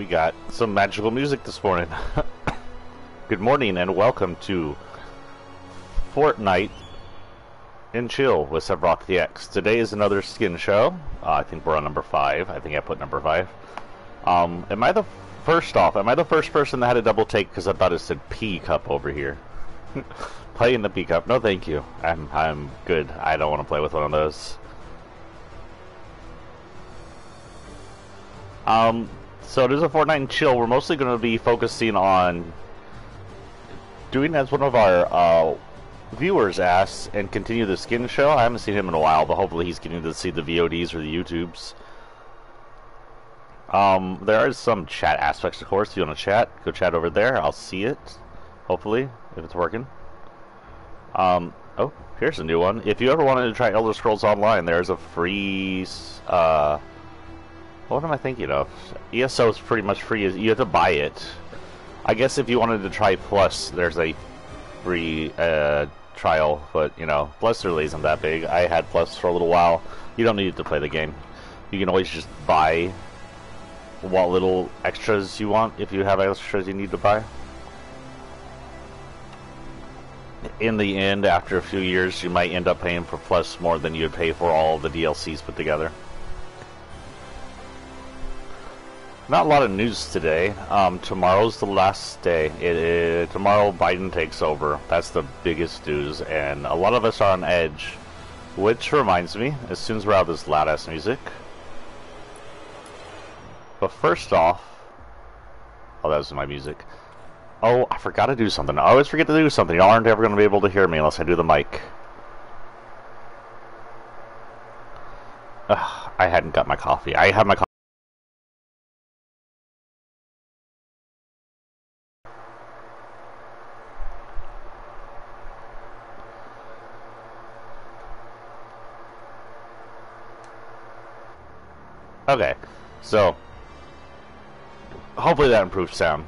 we got some magical music this morning. Good morning and welcome to Fortnite and Chill with Sevrock the X. Today is another skin show. I think we're on number 5. I think I put number 5. Am I the first person that had a double take because I thought it said P cup over here? Playing the P cup. No, thank you. I'm good. I don't want to play with one of those. So it is a Fortnite and Chill. We're mostly going to be focusing on doing as one of our viewers asks and continue the skin show. I haven't seen him in a while, but hopefully he's getting to see the VODs or the YouTubes. There are some chat aspects, of course. If you want to chat, go chat over there. I'll see it, hopefully, if it's working. Oh, here's a new one. If you ever wanted to try Elder Scrolls Online, there's a free, what am I thinking of? ESO is pretty much free. You have to buy it. I guess if you wanted to try Plus, there's a free trial, but you know, Plus really isn't that big. I had Plus for a little while. You don't need to play the game. You can always just buy what little extras you want if you have extras you need to buy. In the end, after a few years, you might end up paying for Plus more than you would pay for all the DLCs put together. Not a lot of news today. Tomorrow's the last day. Tomorrow Biden takes over. That's the biggest news, and a lot of us are on edge. Which reminds me, as soon as we're out of this loud-ass music. But first off... Oh, that was my music. Oh, I forgot to do something. I always forget to do something. Y'all aren't ever going to be able to hear me unless I do the mic. Ugh, I hadn't got my coffee. I have my coffee. Okay, so hopefully that improves sound.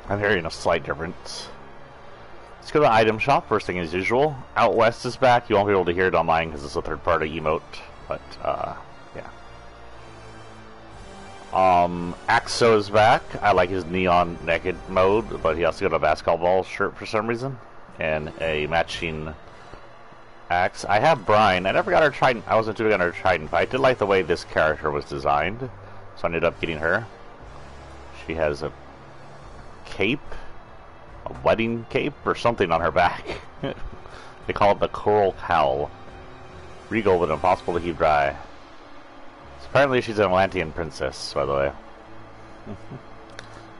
I'm hearing a slight difference. Let's go to the item shop. First thing as usual. Out West is back. You won't be able to hear it online because it's a third-party emote, but yeah. Axo is back. I like his neon naked mode, but he also got a basketball shirt for some reason and a matching axe. I have Brian. I never got her Trident. I wasn't too big on her Trident, but I did like the way this character was designed, so I ended up getting her. She has a cape, a wedding cape, or something on her back. They call it the Coral Cowl. Regal but impossible to keep dry. So apparently she's an Atlantean princess, by the way.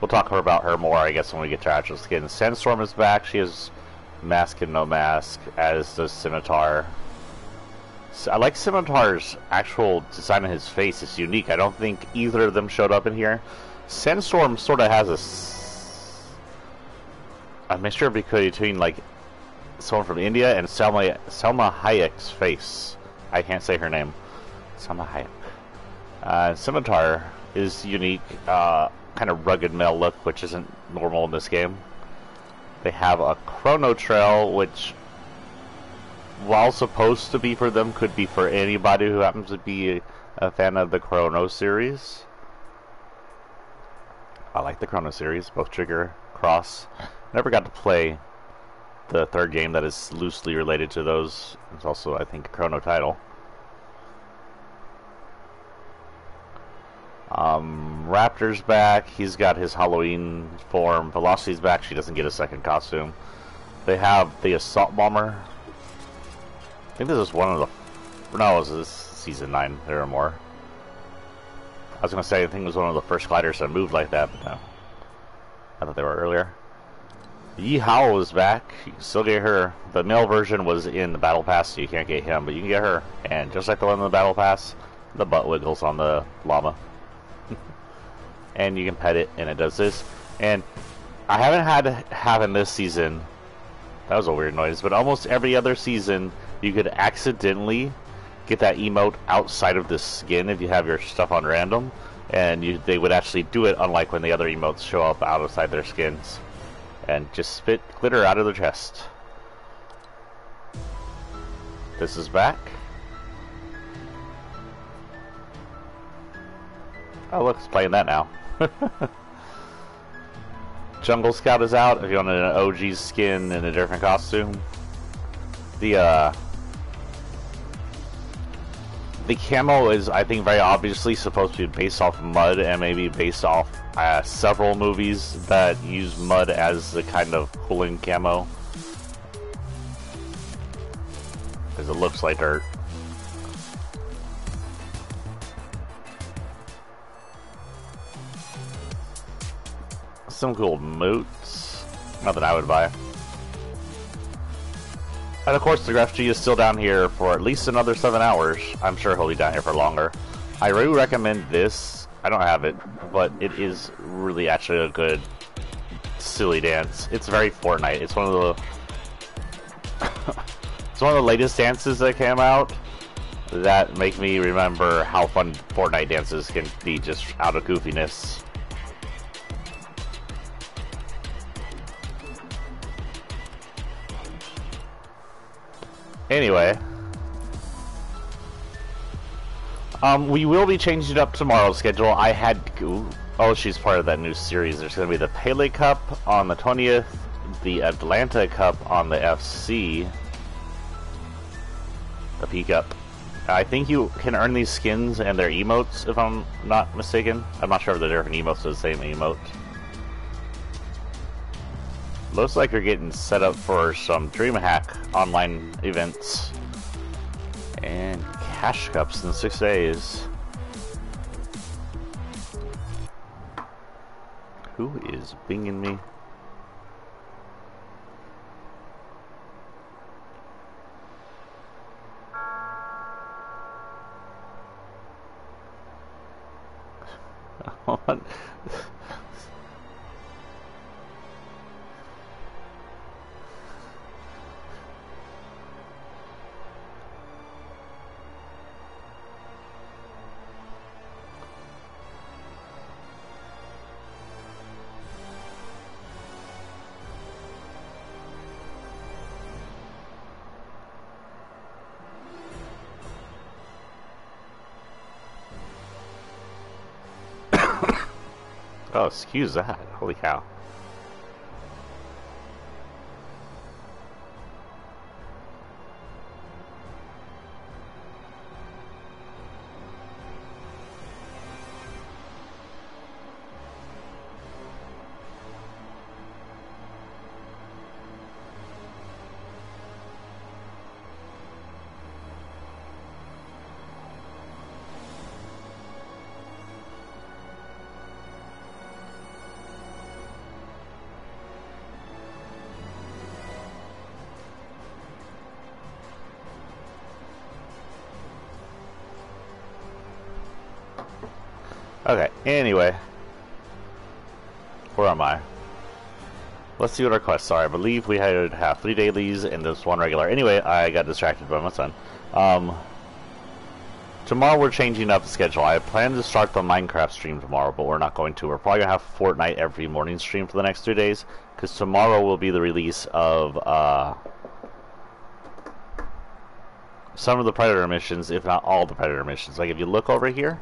We'll talk about her more, I guess, when we get to her actual skin. Sandstorm is back. She has mask and no mask, as does Scimitar. So I like Scimitar's actual design of his face. It's unique. I don't think either of them showed up in here. Sandstorm sort of has a mixture between like someone from India and Selma Hayek's face. I can't say her name. Selma Hayek. Scimitar is unique, kind of rugged male look, which isn't normal in this game. They have a Chrono Trail, which, while supposed to be for them, could be for anybody who happens to be a fan of the Chrono series. I like the Chrono series, both Trigger, Cross. Never got to play the third game that is loosely related to those. It's also, I think, a Chrono title. Raptor's back. He's got his Halloween form. Velocity's back. She doesn't get a second costume. They have the Assault Bomber. I think this is one of the... No, this is Season 9. There are more. I was going to say, I think it was one of the first gliders that moved like that, but no. I thought they were earlier. Yi Hao is back. You can still get her. The male version was in the Battle Pass, so you can't get him, but you can get her. And just like the one in the Battle Pass, the butt wiggles on the llama. And you can pet it, and it does this. And I haven't had to have in this season, that was a weird noise, but almost every other season, you could accidentally get that emote outside of the skin if you have your stuff on random, and they would actually do it, unlike when the other emotes show up outside their skins and just spit glitter out of their chest. This is back. Oh look, it's playing that now. Jungle Scout is out if you want an OG skin in a different costume. The camo is, I think, very obviously supposed to be based off mud and maybe based off several movies that use mud as the kind of cooling camo. Because it looks like dirt. Some cool moots. Nothing I would buy. And of course, the refugee is still down here for at least another 7 hours. I'm sure he'll be down here for longer. I really recommend this. I don't have it, but it is really actually a good, silly dance. It's very Fortnite. It's one of the it's one of the latest dances that came out that make me remember how fun Fortnite dances can be just out of goofiness. Anyway, we will be changing up tomorrow's schedule. I had, oh, she's part of that new series. There's going to be the Pele Cup on the 20th, the Atlanta Cup on the FC, the P Cup. I think you can earn these skins and their emotes, if I'm not mistaken. I'm not sure if they're different emotes or the same emote. Looks like you're getting set up for some DreamHack online events and cash cups in 6 days. Who is binging me? Oh, excuse that. Holy cow. Okay, anyway. Where am I? Let's see what our quests are. I believe we had have 3 dailies and this 1 regular. Anyway, I got distracted by my son. Tomorrow we're changing up the schedule. I plan to start the Minecraft stream tomorrow, but we're not going to. We're probably going to have Fortnite every morning stream for the next 2 days, because tomorrow will be the release of some of the Predator missions, if not all the Predator missions. Like, if you look over here,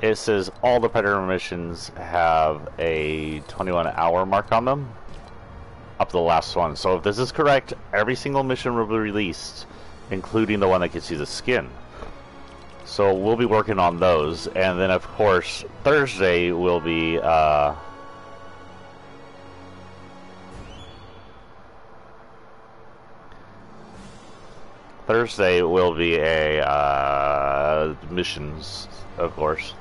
it says all the Predator missions have a 21-hour mark on them, up to the last one. So if this is correct, every single mission will be released, including the one that gets you the skin. So we'll be working on those, and then of course Thursday will be missions, of course.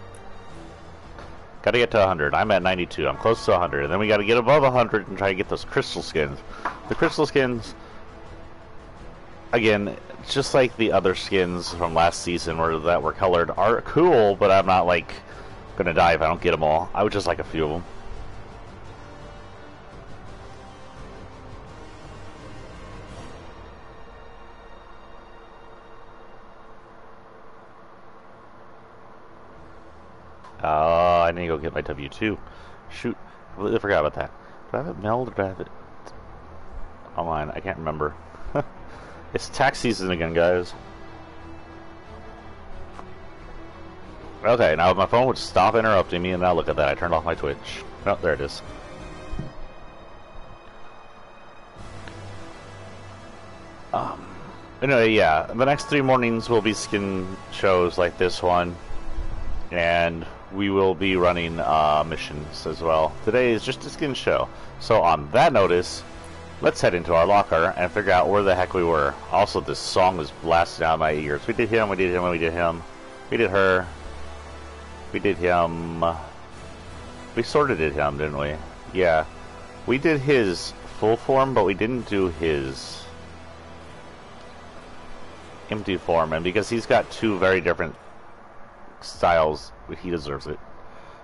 Gotta get to 100. I'm at 92. I'm close to 100. And then we gotta get above 100 and try to get those crystal skins. The crystal skins, again, just like the other skins from last season that were colored, are cool, but I'm not, like, gonna die if I don't get them all. I would just like a few of them. I need to go get my W2. Shoot, I completely forgot about that. Do I have it mailed or do I have it online? I can't remember. It's tax season again, guys. Okay, now if my phone would stop interrupting me, and now look at that, I turned off my Twitch. Oh, there it is. Anyway, yeah, the next 3 mornings will be skin shows like this one, and we will be running missions as well. Today is just a skin show. So on that notice, let's head into our locker and figure out where the heck we were. Also, this song was blasting out of my ears. We did him, we did him, we did him. We did her. We did him. We sort of did him, didn't we? Yeah. We did his full form, but we didn't do his empty form. And because he's got 2 very different styles, he deserves it.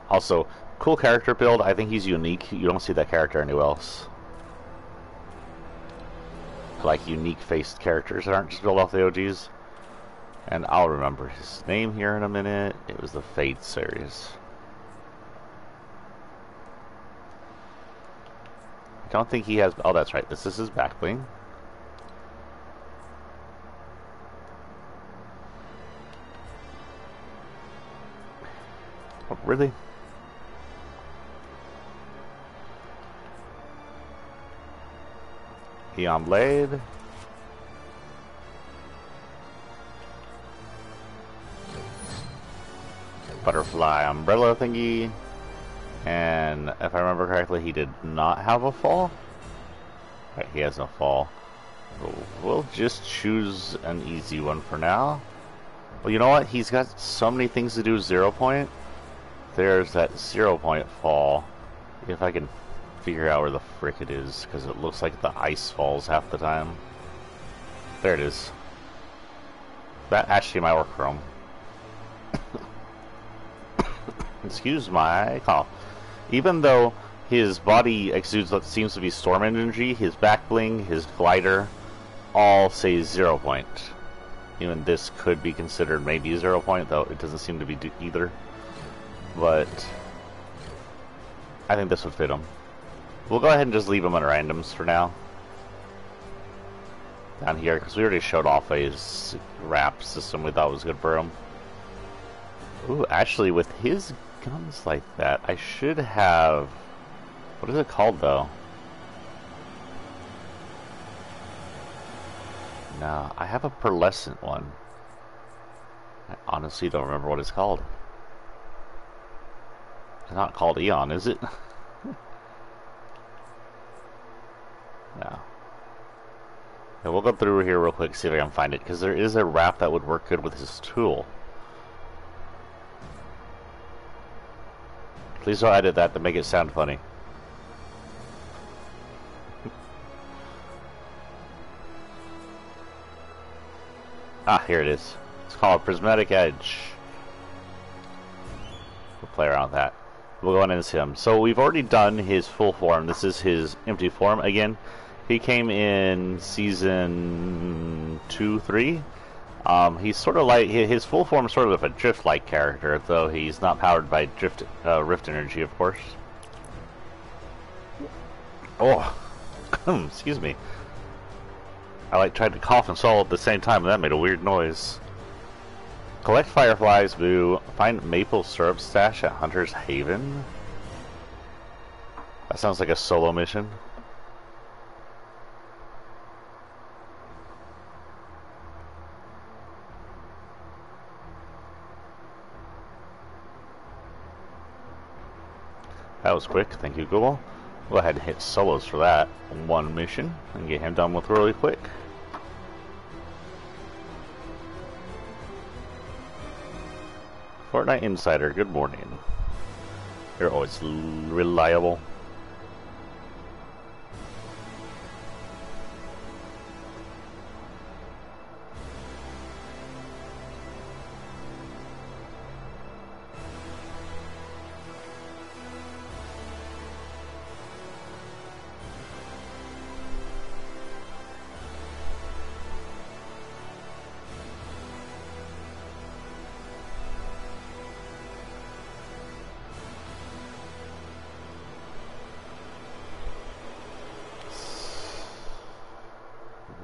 Also, cool character build. I think he's unique. You don't see that character anywhere else. Like unique faced characters that aren't just built off the OGs. And I'll remember his name here in a minute. It was the Fate series. I don't think he has... Oh, that's right. This is his back bling. Oh, really? Eon Blade. Butterfly umbrella thingy. And if I remember correctly, he did not have a fall. Right, he has no fall. We'll just choose an easy one for now. Well, you know what? He's got so many things to do 0 point. There's that 0 point fall. If I can figure out where the frick it is, because it looks like the ice falls half the time. There it is. That actually might work for him. Excuse my cough. Even though his body exudes what seems to be storm energy, his back bling, his glider, all say 0 point. Even this could be considered maybe 0 point, though it doesn't seem to be either. But I think this would fit him. We'll go ahead and just leave him on randoms for now. Down here, because we already showed off a wrap system we thought was good for him. Ooh, actually, with his guns like that, I should have... What is it called, though? No, I have a pearlescent one. I honestly don't remember what it's called. It's not called Eon, is it? No. Yeah, we'll go through here real quick, see if I can find it, because there is a wrap that would work good with his tool. Please don't edit that to make it sound funny. Ah, here it is. It's called Prismatic Edge. We'll play around with that. We'll go on and see him. So we've already done his full form. This is his empty form again. He came in season 2, 3. He's sort of like, his full form is sort of a drift-like character, though he's not powered by rift energy, of course. Oh, excuse me. I tried to cough and swallow at the same time, and that made a weird noise. Collect fireflies, boo. Find maple syrup stash at Hunter's Haven. That sounds like a solo mission. That was quick, thank you, Google. Go ahead and hit solos for that one mission and get him done with really quick. Fortnite Insider, good morning. You're always reliable.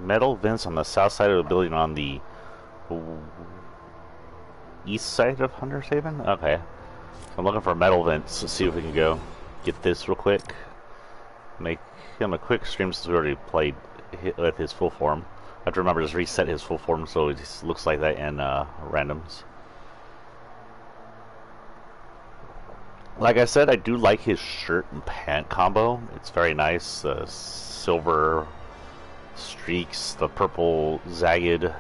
Metal vents on the south side of the building on the east side of Hunter's Haven? Okay. I'm looking for metal vents. Let's see if we can go get this real quick. Make him a quick stream since we already played with his full form. I have to remember to reset his full form so it just looks like that in randoms. Like I said, I do like his shirt and pant combo. It's very nice. Silver streaks, the purple jagged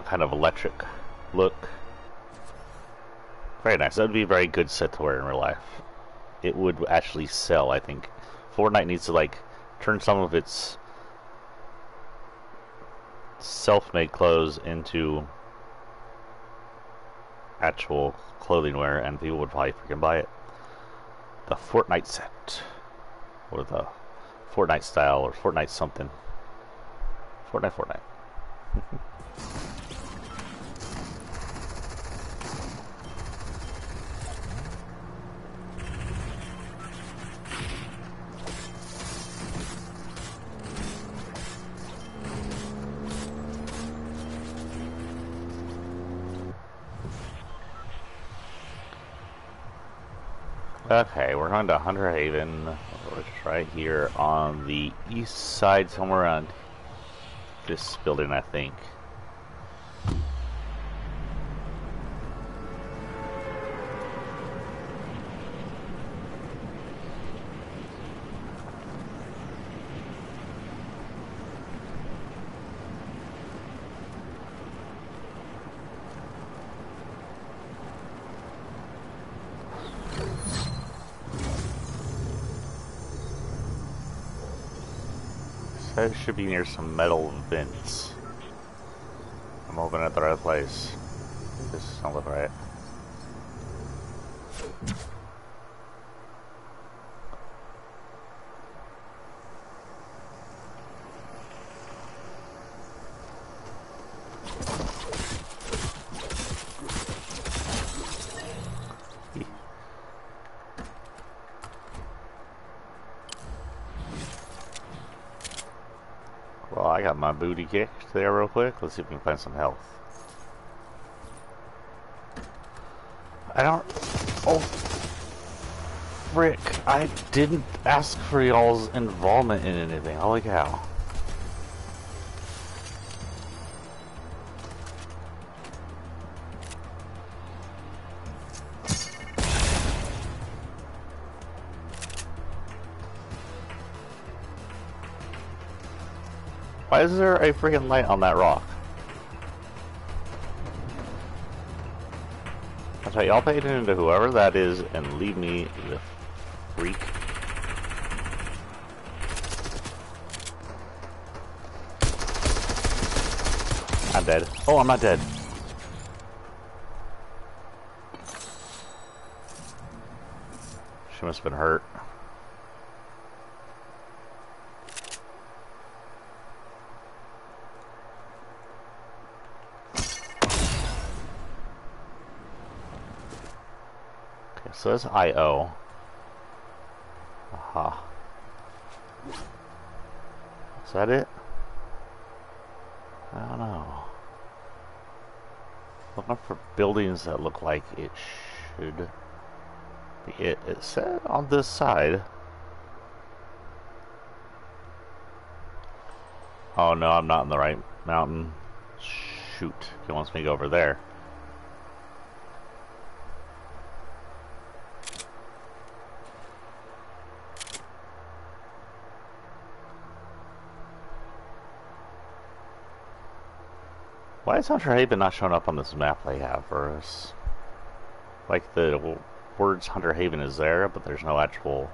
kind of electric look. Very nice. That would be a very good set to wear in real life. It would actually sell, I think. Fortnite needs to like turn some of its self-made clothes into actual clothing wear, and people would probably freaking buy it. The Fortnite set, or the Fortnite style, or Fortnite something. Fortnite. Okay, we're going to Hunter Haven, which is right here on the east side, somewhere around this building, I think. It should be near some metal vents. I'm hoping at the right place. This doesn't look right. Well, I got my booty kicked there real quick. Let's see if we can find some health. I don't... Oh! Frick! I didn't ask for y'all's involvement in anything. Holy cow. Why is there a freaking light on that rock? I'll tell you, I'll pay attention to whoever that is and leave me the freak. I'm dead. Oh, I'm not dead. She must have been hurt. So that's IO. Aha. Is that it? I don't know. Looking for buildings that look like it should be it. It said on this side. Oh no, I'm not in the right mountain. Shoot. He wants me to go over there. Why is Hunter Haven not showing up on this map they have for us? Like the words Hunter Haven is there, but there's no actual...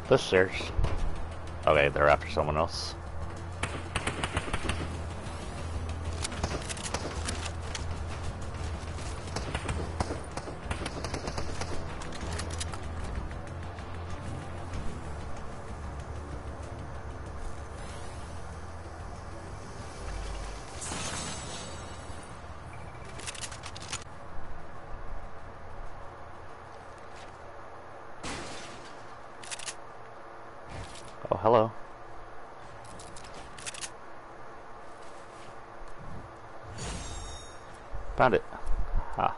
The stairs. Okay, they're after someone else. Oh, hello. Found it. Ah.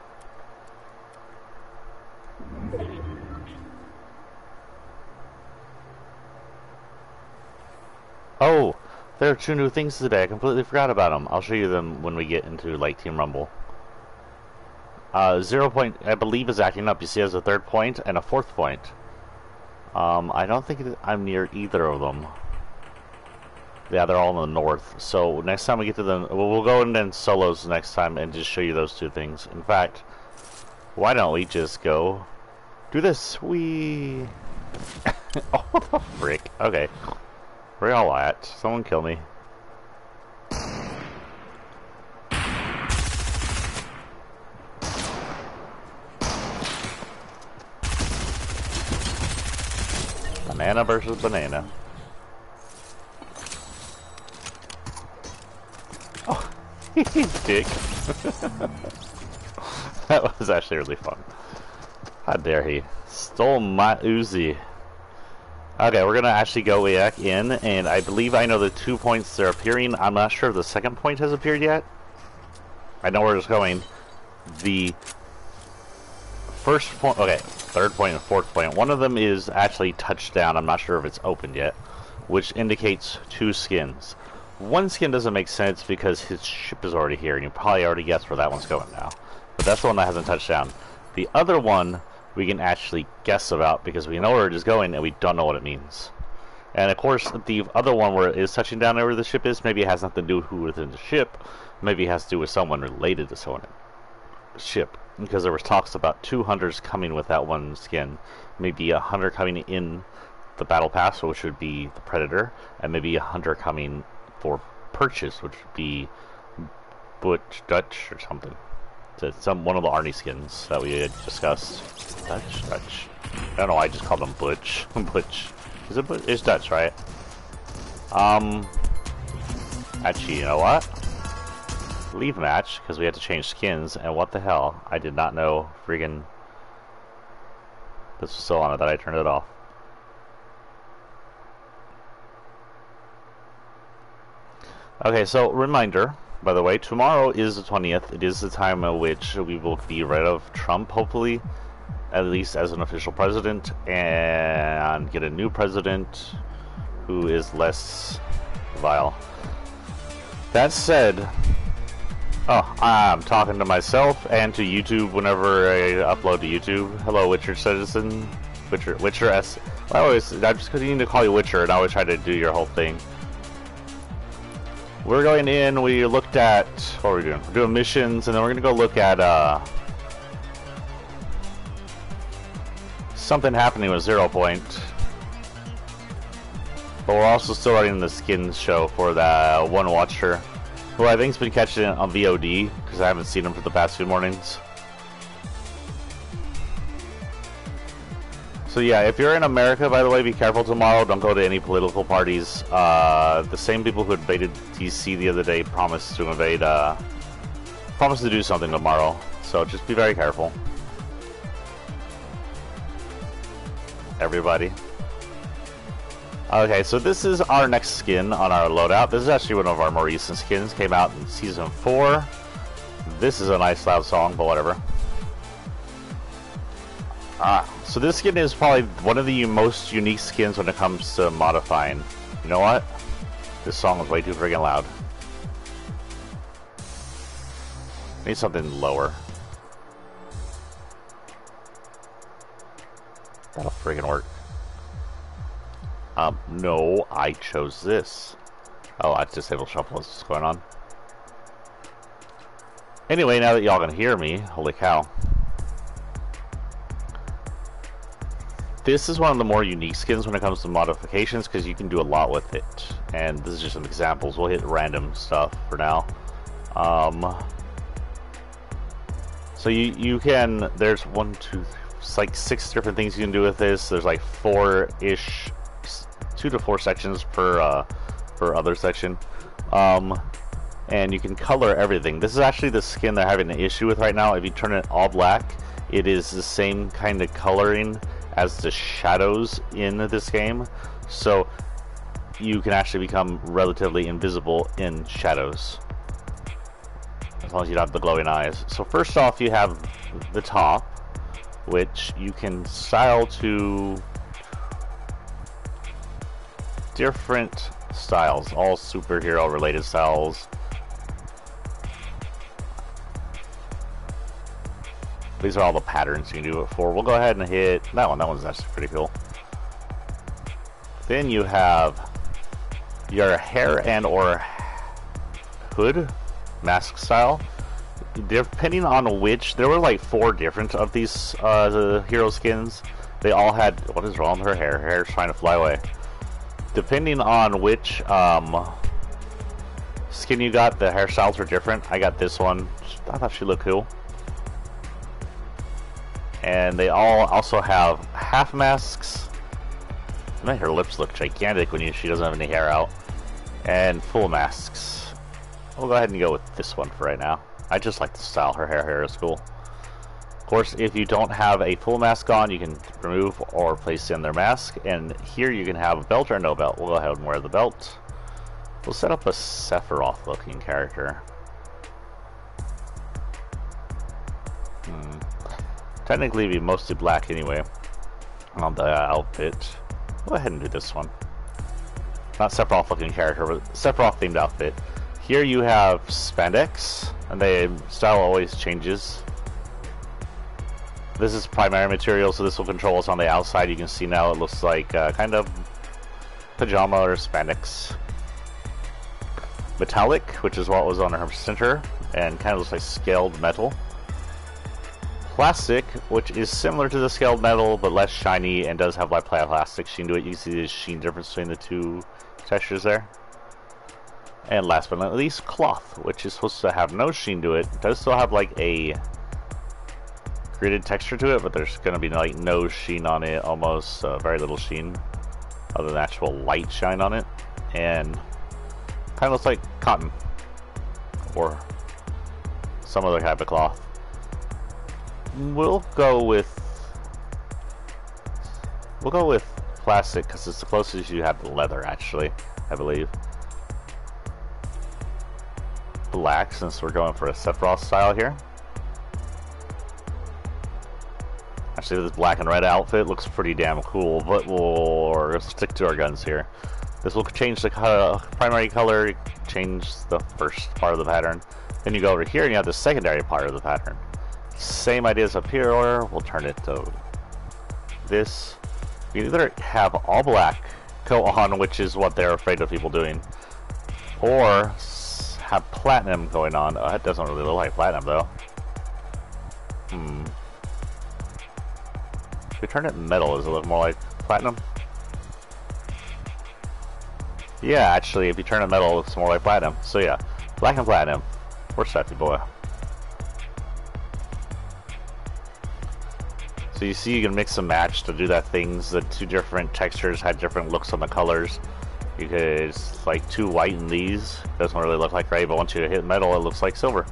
Oh, there are 2 new things today. I completely forgot about them. I'll show you them when we get into like Team Rumble. 0 point, I believe, is acting up. You see, it has a 3rd point and a 4th point. I don't think I'm near either of them. Yeah, they're all in the north. So next time we get to them, we'll go in solos next time and just show you those 2 things. In fact, why don't we just go do this? We oh, frick. Okay, where y'all at? Someone kill me. Banana versus banana. Oh, dick. That was actually really fun. How dare he? Stole my Uzi. Okay, we're gonna actually go back in, and I believe I know the 2 points they're appearing. I'm not sure if the 2nd point has appeared yet. I know where it's going. The 1st point, okay, 3rd point and 4th point. One of them is actually touched down. I'm not sure if it's opened yet, which indicates 2 skins. One skin doesn't make sense because his ship is already here, and you probably already guessed where that one's going now. But that's the one that hasn't touched down. The other one we can actually guess about because we know where it is going and we don't know what it means. And of course, the other one where it is touching down where the ship is, maybe it has nothing to do with the ship. Maybe it has to do with someone related to someone ship. Because there was talks about 2 hunters coming with that one skin. Maybe a hunter coming in the battle pass, which would be the Predator, and maybe a hunter coming for purchase, which would be Butch Dutch or something. It's one of the Arnie skins that we had discussed. Dutch. I don't know why I just called him Butch. Butch. Is it Butch? It's Dutch, right? Actually, you know what? Leave match, because we had to change skins, and what the hell? I did not know friggin' this was so on it that I turned it off. Okay, so reminder, by the way, tomorrow is the 20th. It is the time at which we will be rid of Trump, hopefully, at least as an official president, and get a new president who is less vile. That said, oh, I'm talking to myself and to YouTube whenever I upload to YouTube. Hello, Witcher citizen. Witcher S. I'm just continuing to call you Witcher, and I always try to do your whole thing. We're going in, we looked at, what are we doing? We're doing missions, and then we're going to go look at, something happening with 0 point. But we're also still running the skins show for the one watcher, who I think's been catching it on VOD, because I haven't seen him for the past few mornings. So yeah, if you're in America, by the way, be careful tomorrow. Don't go to any political parties. The same people who invaded DC the other day promised to invade, promised to do something tomorrow. So just be very careful. Everybody. Okay, so this is our next skin on our loadout. This is actually one of our more recent skins. Came out in Season 4. This is a nice loud song, but whatever. So this skin is probably one of the most unique skins when it comes to modifying. You know what? This song is way too friggin' loud. Need something lower. That'll friggin' work. No, I chose this. Oh, I disabled shuffle. What's going on? Anyway, now that y'all can hear me, holy cow. This is one of the more unique skins when it comes to modifications because you can do a lot with it. And this is just some examples. We'll hit random stuff for now. So you can, there's 1, 2, 3, it's like 6 different things you can do with this. There's like 4-ish, 2 to 4 sections per other section. And you can color everything. This is actually the skin they're having an issue with right now. If you turn it all black, it is the same kind of coloring as the shadows in this game. So you can actually become relatively invisible in shadows, as long as you don't have the glowing eyes. So first off, you have the top, which you can style to different styles, all superhero related styles. These are all the patterns you can do it for. We'll go ahead and hit that one. That one's actually pretty cool. Then you have your hair and or hood mask style. Depending on which, there were like 4 different of these the hero skins. They all had, what is wrong with her hair? Her hair's trying to fly away. Depending on which skin you got, the hairstyles were different. I got this one. I thought she looked cool. And they all also have half masks. Man, her lips look gigantic when she doesn't have any hair out. And full masks. We'll go ahead and go with this one for right now. I just like the style. Her hair is cool. Of course, if you don't have a full mask on, you can remove or place in their mask. And here you can have a belt or no belt. We'll go ahead and wear the belt. We'll set up a Sephiroth looking character. Technically it'd be mostly black anyway on the outfit. Go ahead and do this one. Not Sephiroth looking character, but Sephiroth themed outfit. Here you have spandex, and the style always changes. This is primary material, so this will control us on the outside. You can see now it looks like kind of pajama or spandex. Metallic, which is what was on her center, and kind of looks like scaled metal. Plastic, which is similar to the scaled metal but less shiny and does have like plastic sheen to it. You can see the sheen difference between the 2 textures there. And last but not least, cloth, which is supposed to have no sheen to it. It does still have like a gridded texture to it, but there's going to be like no sheen on it, almost very little sheen other than actual light shine on it. And kind of looks like cotton or some other type of cloth. We'll go with plastic because it's the closest you have to leather, actually, I believe. Black, since we're going for a Sephiroth style here. Actually, this black and red outfit looks pretty damn cool, but we'll stick to our guns here. This will change the primary color, change the first part of the pattern. Then you go over here and you have the secondary part of the pattern. Same ideas up here, or we'll turn it to this. You either have all black go on, which is what they're afraid of people doing, or have platinum going on. It doesn't really look like platinum though. If we turn it metal, does it look more like platinum? Yeah, actually, if you turn it metal, it looks more like platinum. So yeah, black and platinum. We're Strappy boy. So you see you can mix and match to do that things. The 2 different textures had different looks on the colors. Because like 2 white in these doesn't really look like gray, but once you hit metal it looks like silver.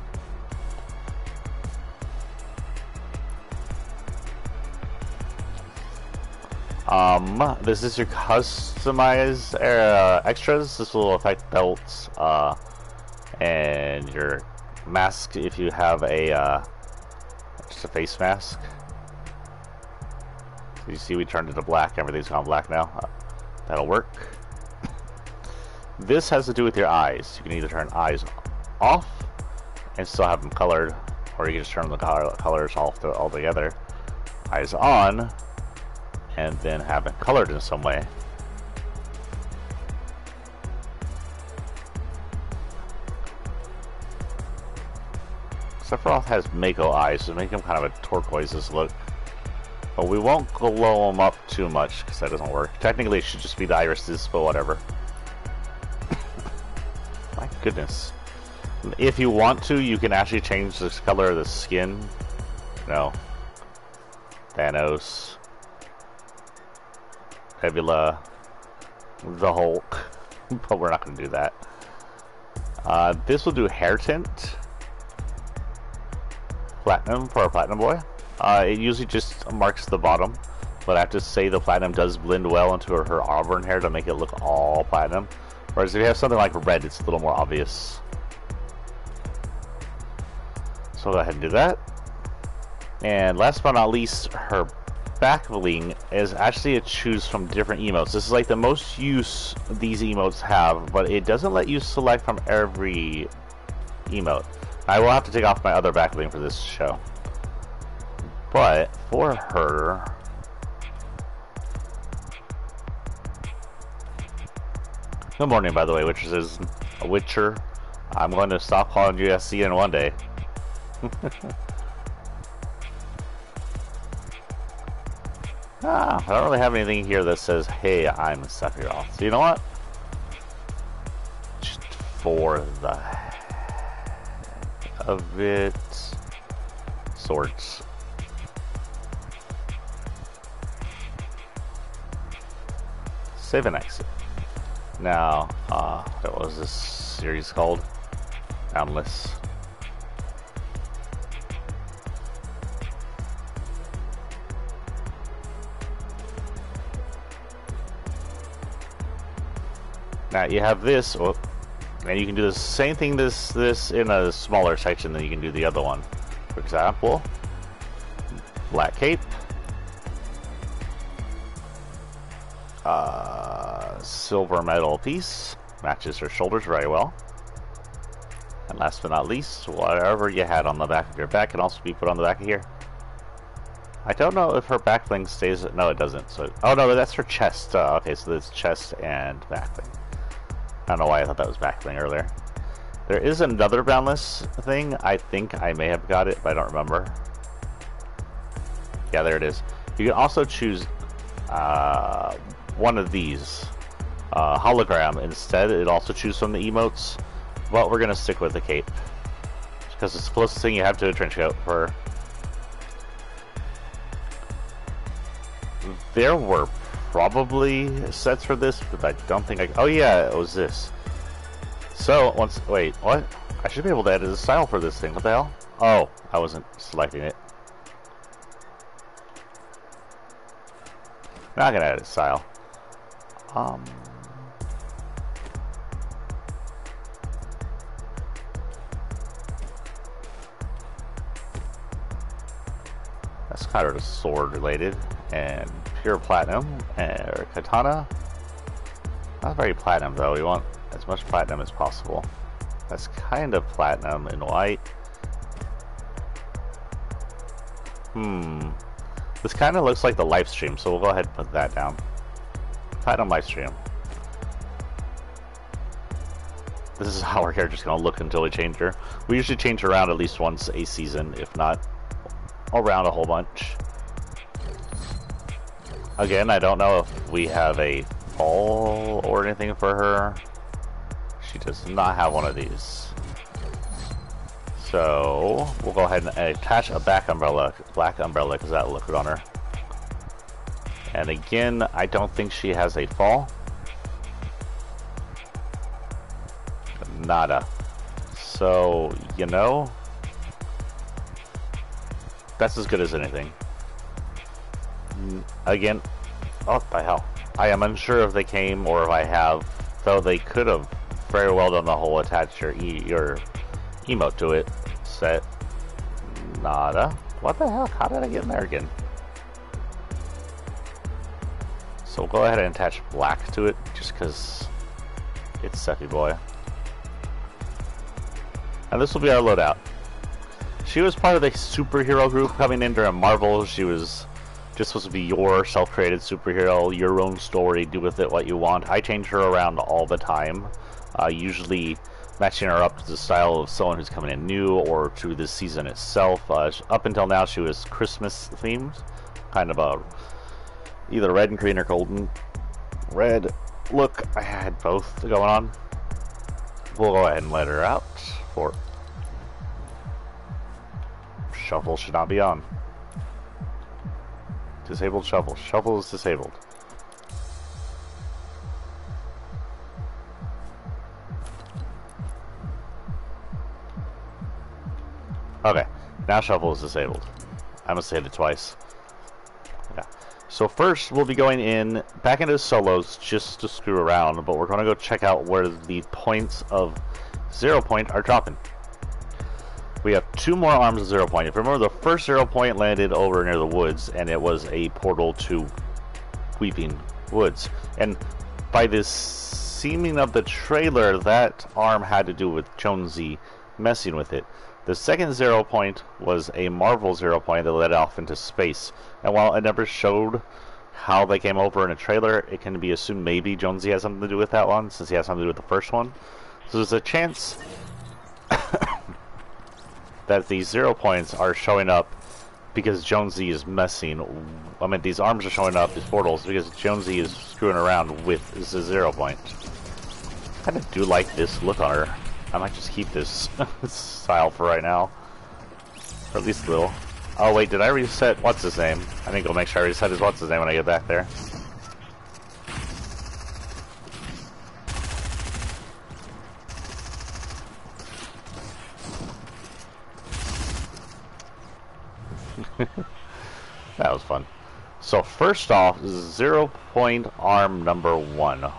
This is your customized extras. This will affect belts and your mask if you have a just a face mask. You see we turned it to black. Everything's gone black now. That'll work. This has to do with your eyes. You can either turn eyes off and still have them colored, or you can just turn the colors off altogether. Eyes on, and then have it colored in some way. Sephiroth has Mako eyes, so make him kind of a turquoise look. But we won't glow them up too much because that doesn't work. Technically, it should just be the irises, but whatever. My goodness. If you want to, you can actually change the color of the skin. No. Thanos. Nebula. The Hulk. But we're not going to do that. This will do hair tint. Platinum for a platinum boy. It usually just marks the bottom, but I have to say the platinum does blend well into her auburn hair to make it look all platinum. Whereas if you have something like red, it's a little more obvious. So we'll go ahead and do that. And last but not least, her back bling is actually a choose from different emotes. This is like the most use these emotes have, but it doesn't let you select from every emote. I will have to take off my other back bling for this show. But for her, good morning, by the way, Witcher is a Witcher. I'm going to stop calling you SCN one day. I don't really have anything here that says, "Hey, I'm Sephiroth." So you know what? Just for the heck of it, swords. Save and exit. Now, what was this series called? Boundless. Now you have this, and you can do the same thing this in a smaller section than you can do the other one. For example, black cape. Silver metal piece, matches her shoulders very well. And last but not least, whatever you had on the back of your back can also be put on the back of here. I don't know if her back bling stays. No, it doesn't. So, oh no, that's her chest. Okay, so it's chest and back bling. I don't know why I thought that was back bling earlier. There is another boundless thing. I think I may have got it, but I don't remember. Yeah, there it is. You can also choose one of these. Hologram instead. It also choose from the emotes, but we're gonna stick with the cape because it's the closest thing you have to a trench coat. For there were probably sets for this, but I don't think I. Oh yeah, it was this. So once, wait, what? I should be able to edit a style for this thing. What the hell? Oh, I wasn't selecting it. Not gonna edit style. That's kind of sword related, and pure platinum, and katana. Not very platinum though, we want as much platinum as possible. That's kind of platinum in white. This kind of looks like the live stream, so we'll go ahead and put that down. Platinum live stream. This is how our character's gonna look until we change her. We usually change her around at least once a season, if not around a whole bunch. Again, I don't know if we have a fall or anything for her. She does not have one of these. So we'll go ahead and attach a back umbrella, black umbrella, because that'll look good on her. And again, I don't think she has a fall. Nada. So, you know, that's as good as anything. Again, oh the hell. I am unsure if they came or if I have, though they could have very well done the whole attach your emote to it set. Nada. What the hell? How did I get in there again? So we'll go ahead and attach black to it just because it's Sephi Boy. And this will be our loadout. She was part of the superhero group coming in during Marvel. She was just supposed to be your self-created superhero, your own story, do with it what you want. I change her around all the time, usually matching her up to the style of someone who's coming in new or to this season itself. Up until now she was Christmas themed, kind of a either red and green or golden red look. I had both going on. We'll go ahead and let her out. For shuffle should not be on. Disabled shuffle. Shuffle is disabled. Okay, now shuffle is disabled. I must hit it twice. Yeah. So first we'll be going in back into solos just to screw around, but we're going to go check out where the points of 0 point are dropping. We have 2 more arms of 0 point. If you remember, the first 0 point landed over near the woods, and it was a portal to Weeping Woods. And by this seeming of the trailer, that arm had to do with Jonesy messing with it. The second 0 point was a Marvel 0 point that led off into space. And while it never showed how they came over in a trailer, it can be assumed maybe Jonesy has something to do with that one, since he has something to do with the first one. So there's a chance that these 0 points are showing up because Jonesy is messing. I mean, these arms are showing up, these portals, because Jonesy is screwing around with the 0 point. I kind of do like this look on her. I might just keep this style for right now. Or at least a little. Oh wait, did I reset what's his name? I think I'll make sure I reset his what's his name when I get back there. That was fun. So first off, 0 point arm number 1.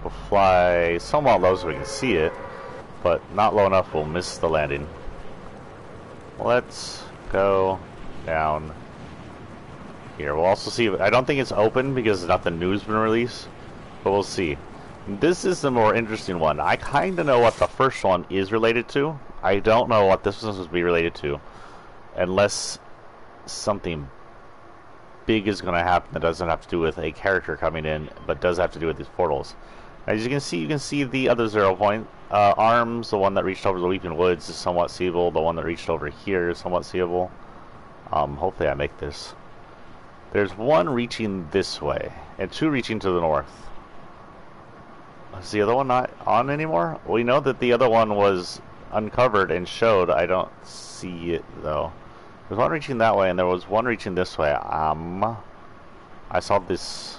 We'll fly somewhat low so we can see it, but not low enough we'll miss the landing. Let's go down here. We'll also see, I don't think it's open because nothing new's been released, but we'll see. This is the more interesting one. I kind of know what the first one is related to. I don't know what this one is supposed to be related to, unless something big is going to happen that doesn't have to do with a character coming in, but does have to do with these portals. As you can see the other 0 point arms. The one that reached over the Weeping Woods is somewhat seeable. The one that reached over here is somewhat seeable. Hopefully I make this. There's one reaching this way, and 2 reaching to the north. Is the other one not on anymore? We know that the other one was uncovered and showed. I don't see it though. There's one reaching that way, and there was one reaching this way. I saw this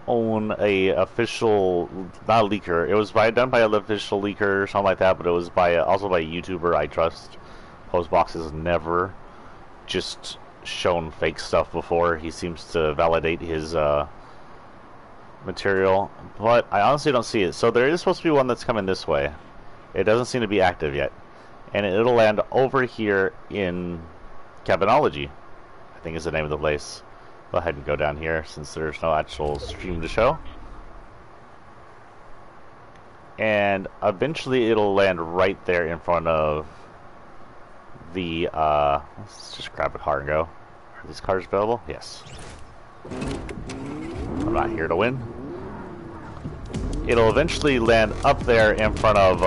on a official, not a leaker. It was done by an official leaker or something like that, but it was by also by a YouTuber I trust. Postbox has never just shown fake stuff before. He seems to validate his material, but I honestly don't see it. So there is supposed to be one that's coming this way. It doesn't seem to be active yet, and it'll land over here in Cabinology, I think is the name of the place. Go ahead and go down here since there's no actual stream to show, and eventually it'll land right there in front of the let's just grab a car and go. Are these cars available? Yes. I'm not here to win. It'll eventually land up there in front of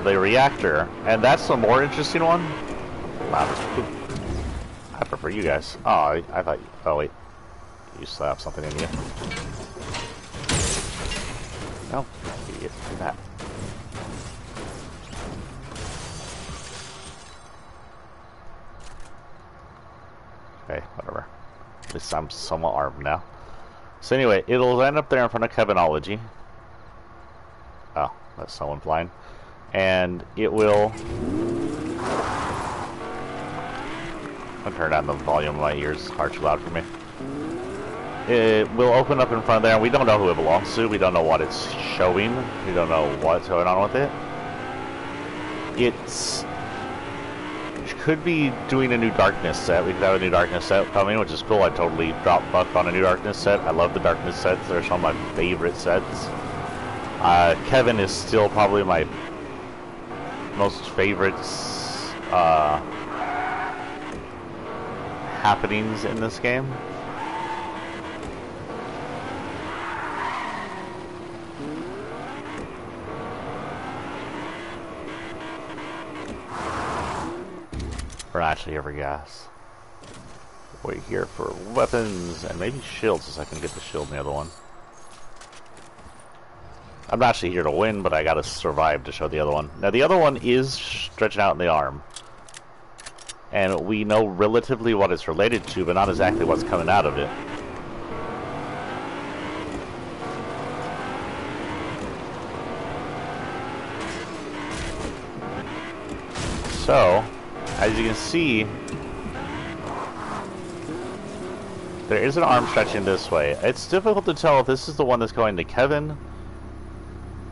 the reactor, and that's the more interesting one. Wow, I prefer you guys. Oh, I thought. Oh wait, you still have something in you. No, idiot, do that. Okay, whatever. At least I'm somewhat armed now. So anyway, it'll end up there in front of Cabinology. Oh, that's someone flying. And it will... I'll turn down the volume of my ears. It's far too loud for me. It will open up in front of there, and we don't know who it belongs to. We don't know what it's showing. We don't know what's going on with it. It's... could be doing a new Darkness set. We could have a new Darkness set coming, which is cool. I totally dropped buck on a new Darkness set. I love the Darkness sets. They're some of my favorite sets. Kevin is still probably my most favorite happenings in this game. not actually here for gas. We're here for weapons and maybe shields, so I can get the shield in the other one. I'm not actually here to win, but I gotta survive to show the other one. Now the other one is stretching out in the arm. And we know relatively what it's related to, but not exactly what's coming out of it. So, as you can see, there is an arm stretching this way. It's difficult to tell if this is the one that's going to Kevin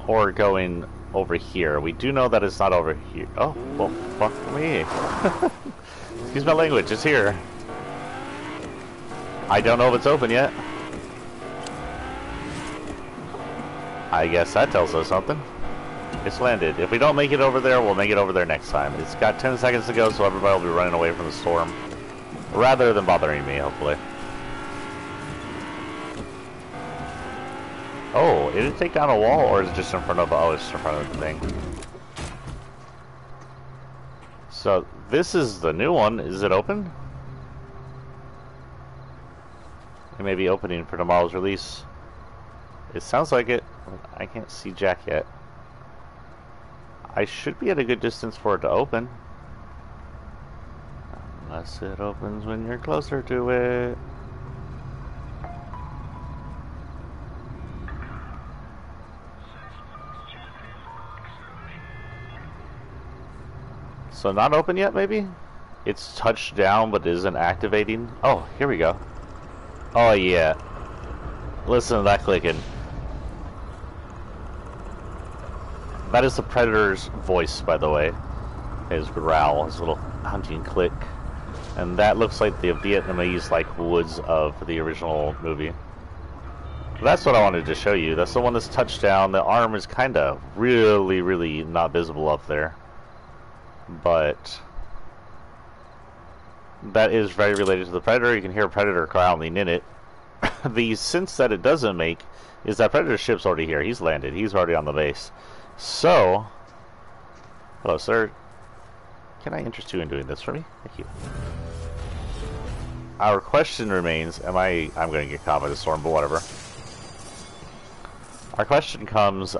or going over here. We do know that it's not over here. Oh, well, fuck me. Excuse my language, it's here. I don't know if it's open yet. I guess that tells us something. It's landed. If we don't make it over there, we'll make it over there next time. It's got 10 seconds to go, so everybody will be running away from the storm. Rather than bothering me, hopefully. Oh, did it take down a wall, or is it just in front of... Oh, it's in front of the thing. So, this is the new one. Is it open? It may be opening for tomorrow's release. It sounds like it. I can't see Jack yet. I should be at a good distance for it to open. Unless it opens when you're closer to it. So not open yet, maybe? It's touched down but isn't activating. Oh, here we go. Oh yeah. Listen to that clicking. That is the Predator's voice, by the way. His growl, his little hunting click. And that looks like the Vietnamese like woods of the original movie. That's what I wanted to show you. That's the one that's touched down. The arm is kind of really not visible up there. But that is very related to the Predator. You can hear Predator growling in it. The sense that it doesn't make is that Predator's ship's already here. He's landed. He's already on the base. So, hello, sir. Can I interest you in doing this for me? Thank you. Our question remains, I'm going to get caught by the storm, but whatever. Our question comes,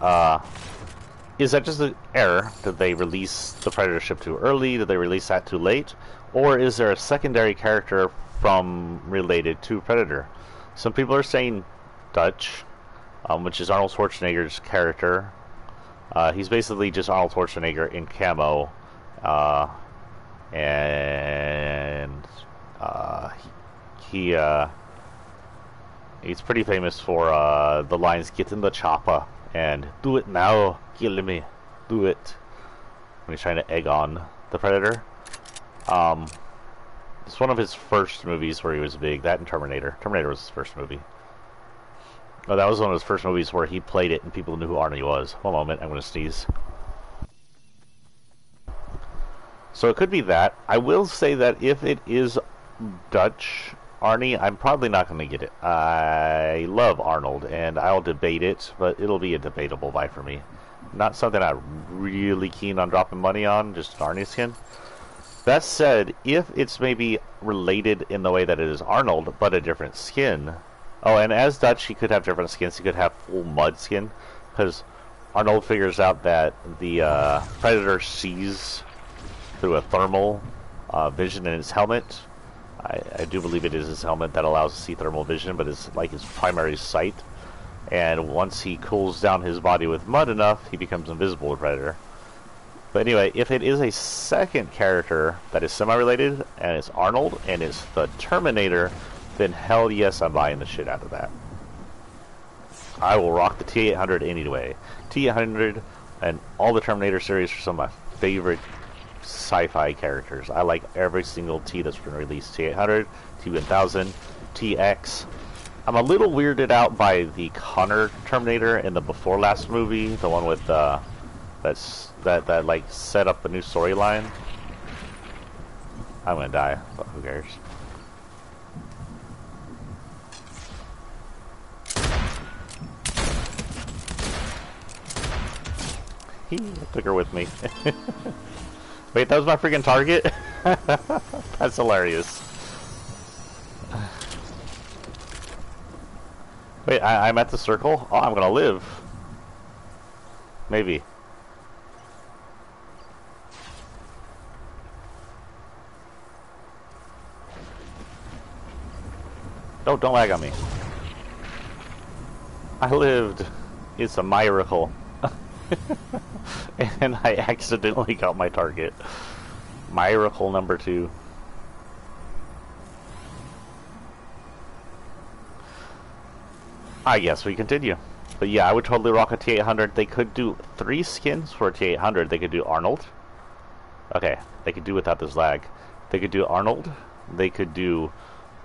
is that just an error? Did they release the Predator ship too early? Did they release that too late? Or is there a secondary character from related to Predator? Some people are saying Dutch, which is Arnold Schwarzenegger's character. He's basically just Arnold Schwarzenegger in camo, and he's pretty famous for the lines "Get in the chopper" and "Do it now, kill me, do it." When he's trying to egg on the Predator. It's one of his first movies where he was big. That and Terminator. Terminator was his first movie. Oh, that was one of his first movies where he played it and people knew who Arnie was. One moment, I'm going to sneeze. So it could be that. I will say that if it is Dutch Arnie, I'm probably not going to get it. I love Arnold, and I'll debate it, but it'll be a debatable buy for me. Not something I'm really keen on dropping money on, just Arnie skin. That said, if it's maybe related in the way that it is Arnold, but a different skin... Oh, and as Dutch, he could have different skins. He could have full mud skin, because Arnold figures out that the Predator sees through a thermal vision in his helmet. I do believe it is his helmet that allows to see thermal vision, but it's like his primary sight. And once he cools down his body with mud enough, he becomes invisible to Predator. But anyway, if it is a second character that is semi-related, and it's Arnold, and it's the Terminator, then hell yes, I'm buying the shit out of that. I will rock the T-800 anyway. T-800 and all the Terminator series are some of my favorite sci-fi characters. I like every single T that's been released. T-800, T-1000, T-X. I'm a little weirded out by the Connor Terminator in the before last movie, the one with that like set up a new storyline. I'm gonna die, but who cares? I took her with me. Wait, that was my freaking target? That's hilarious. Wait, I'm at the circle? Oh, I'm gonna live. Maybe. No, don't lag on me. I lived. It's a miracle. And I accidentally got my target. Miracle number 2. I guess we continue. But yeah, I would totally rock a T800. They could do 3 skins for a T800. They could do Arnold. Okay, they could do without this lag. They could do Arnold. They could do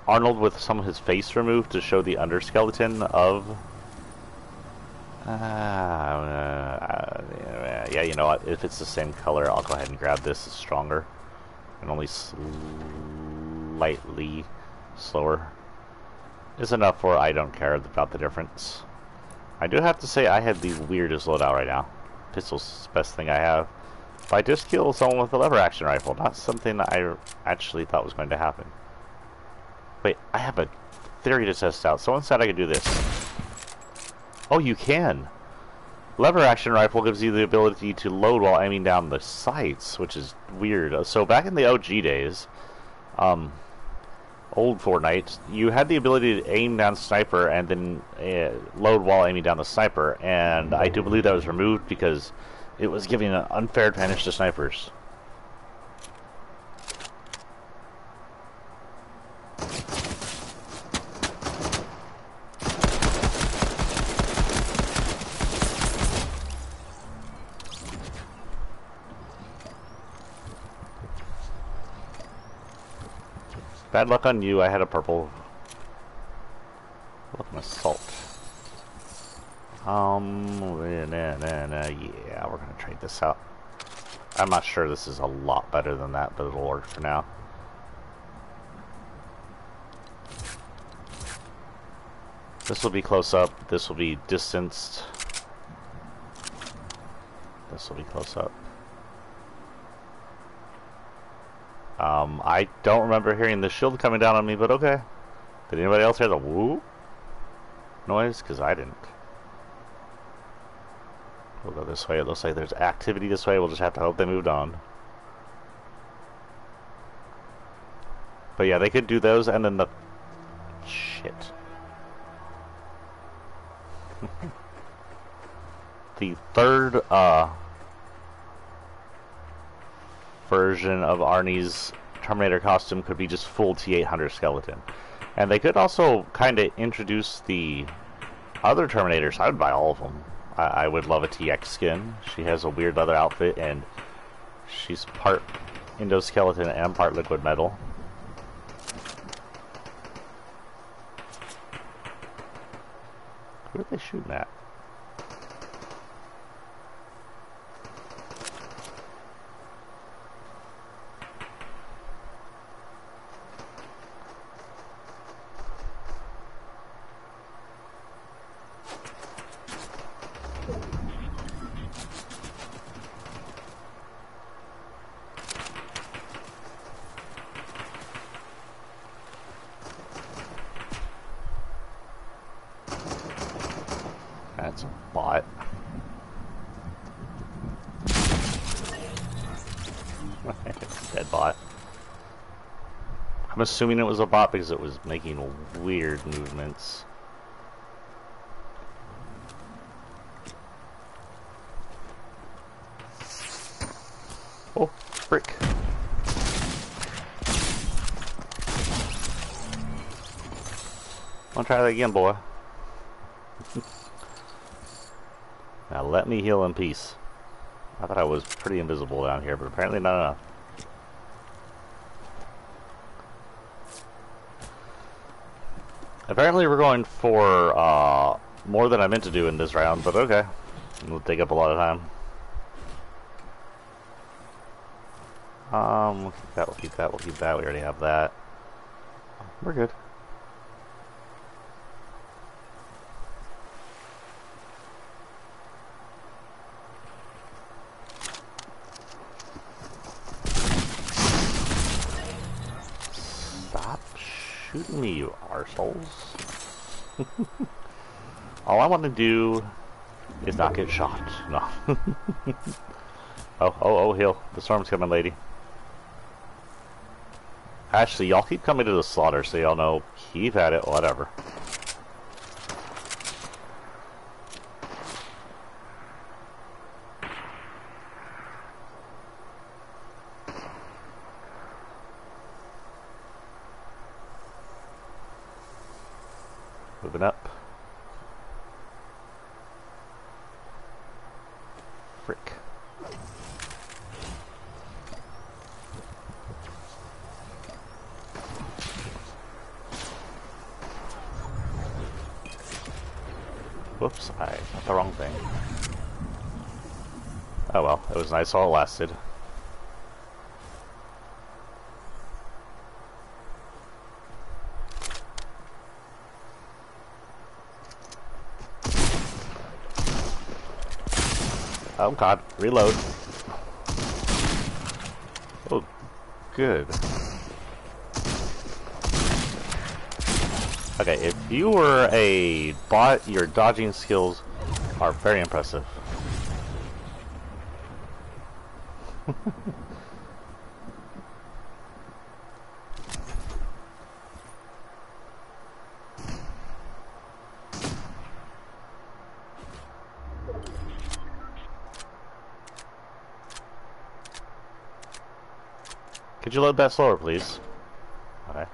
Arnold with some of his face removed to show the underskeleton of... yeah, you know what? If it's the same color, I'll go ahead and grab this. It's stronger. And only slightly slower. Is enough for I don't care about the difference. I do have to say I had the weirdest loadout right now. Pistol's the best thing I have. But I just killed someone with a lever action rifle. Not something I actually thought was going to happen. Wait, I have a theory to test out. Someone said I could do this. Oh, you can. Lever action rifle gives you the ability to load while aiming down the sights, which is weird. So back in the OG days, old Fortnite, you had the ability to aim down sniper and then load while aiming down the sniper, and I do believe that was removed because it was giving an unfair advantage to snipers. Bad luck on you, I had a purple. Look, an assault. Yeah, we're gonna trade this out. I'm not sure this is a lot better than that, but it'll work for now. This will be close up, this will be distanced. This will be close up. I don't remember hearing the shield coming down on me, but okay. Did anybody else hear the whoop noise? Because I didn't. We'll go this way. It looks like there's activity this way. We'll just have to hope they moved on. But yeah, they could do those and then the... Shit. The third, version of Arnie's Terminator costume could be just full T800 skeleton. And they could also kind of introduce the other Terminators. I would buy all of them. I would love a TX skin. She has a weird leather outfit and she's part endoskeleton and part liquid metal. Who are they shooting at? That's a bot. Dead bot. I'm assuming it was a bot because it was making weird movements. Oh, frick. I'll try that again, boy. Now let me heal in peace. I thought I was pretty invisible down here, but apparently not enough. Apparently we're going for more than I meant to do in this round, but okay. It'll take up a lot of time. We'll keep that, we'll keep that, we'll keep that. We already have that. We're good. shooting me, you arseholes? All I want to do is not get shot. No. Oh, heal. The storm's coming, lady. Actually, y'all keep coming to the slaughter, so y'all know. Keep at it, whatever. Moving up. Frick. Whoops, I got the wrong thing. Oh well, it was nice while it lasted. Oh god, reload. Oh, good. Okay, if you were a bot, your dodging skills are very impressive. Could you load that slower, please? Okay.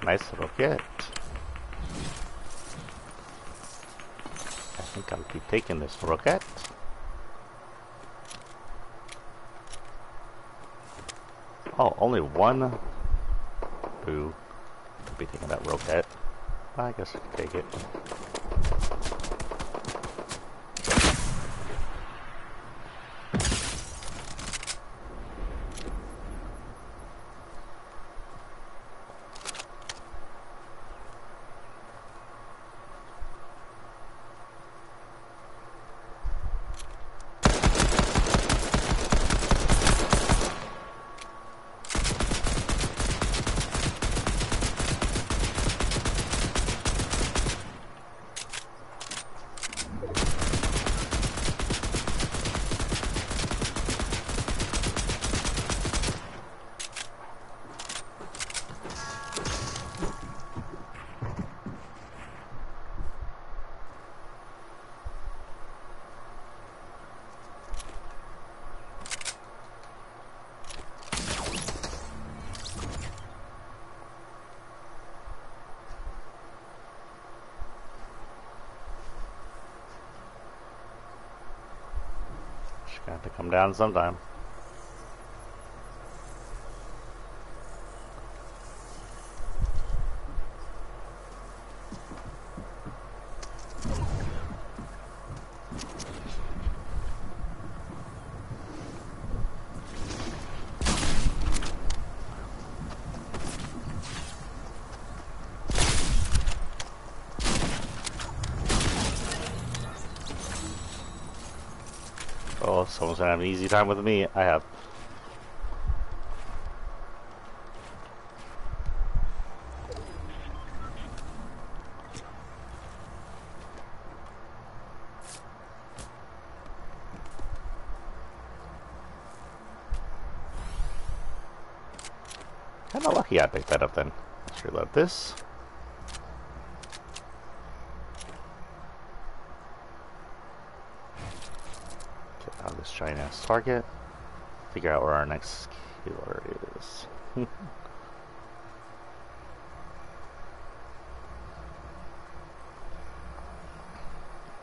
Nice little kit. I think I'll keep taking this rocket. Oh, only one? Boo. Could be taking that rocket. I guess I can take it. Gonna have to come down sometime. Oh, someone's gonna have an easy time with me. I have. Kinda lucky I picked that up then. Let's reload this. Get out of this giant ass target. Figure out where our next killer is.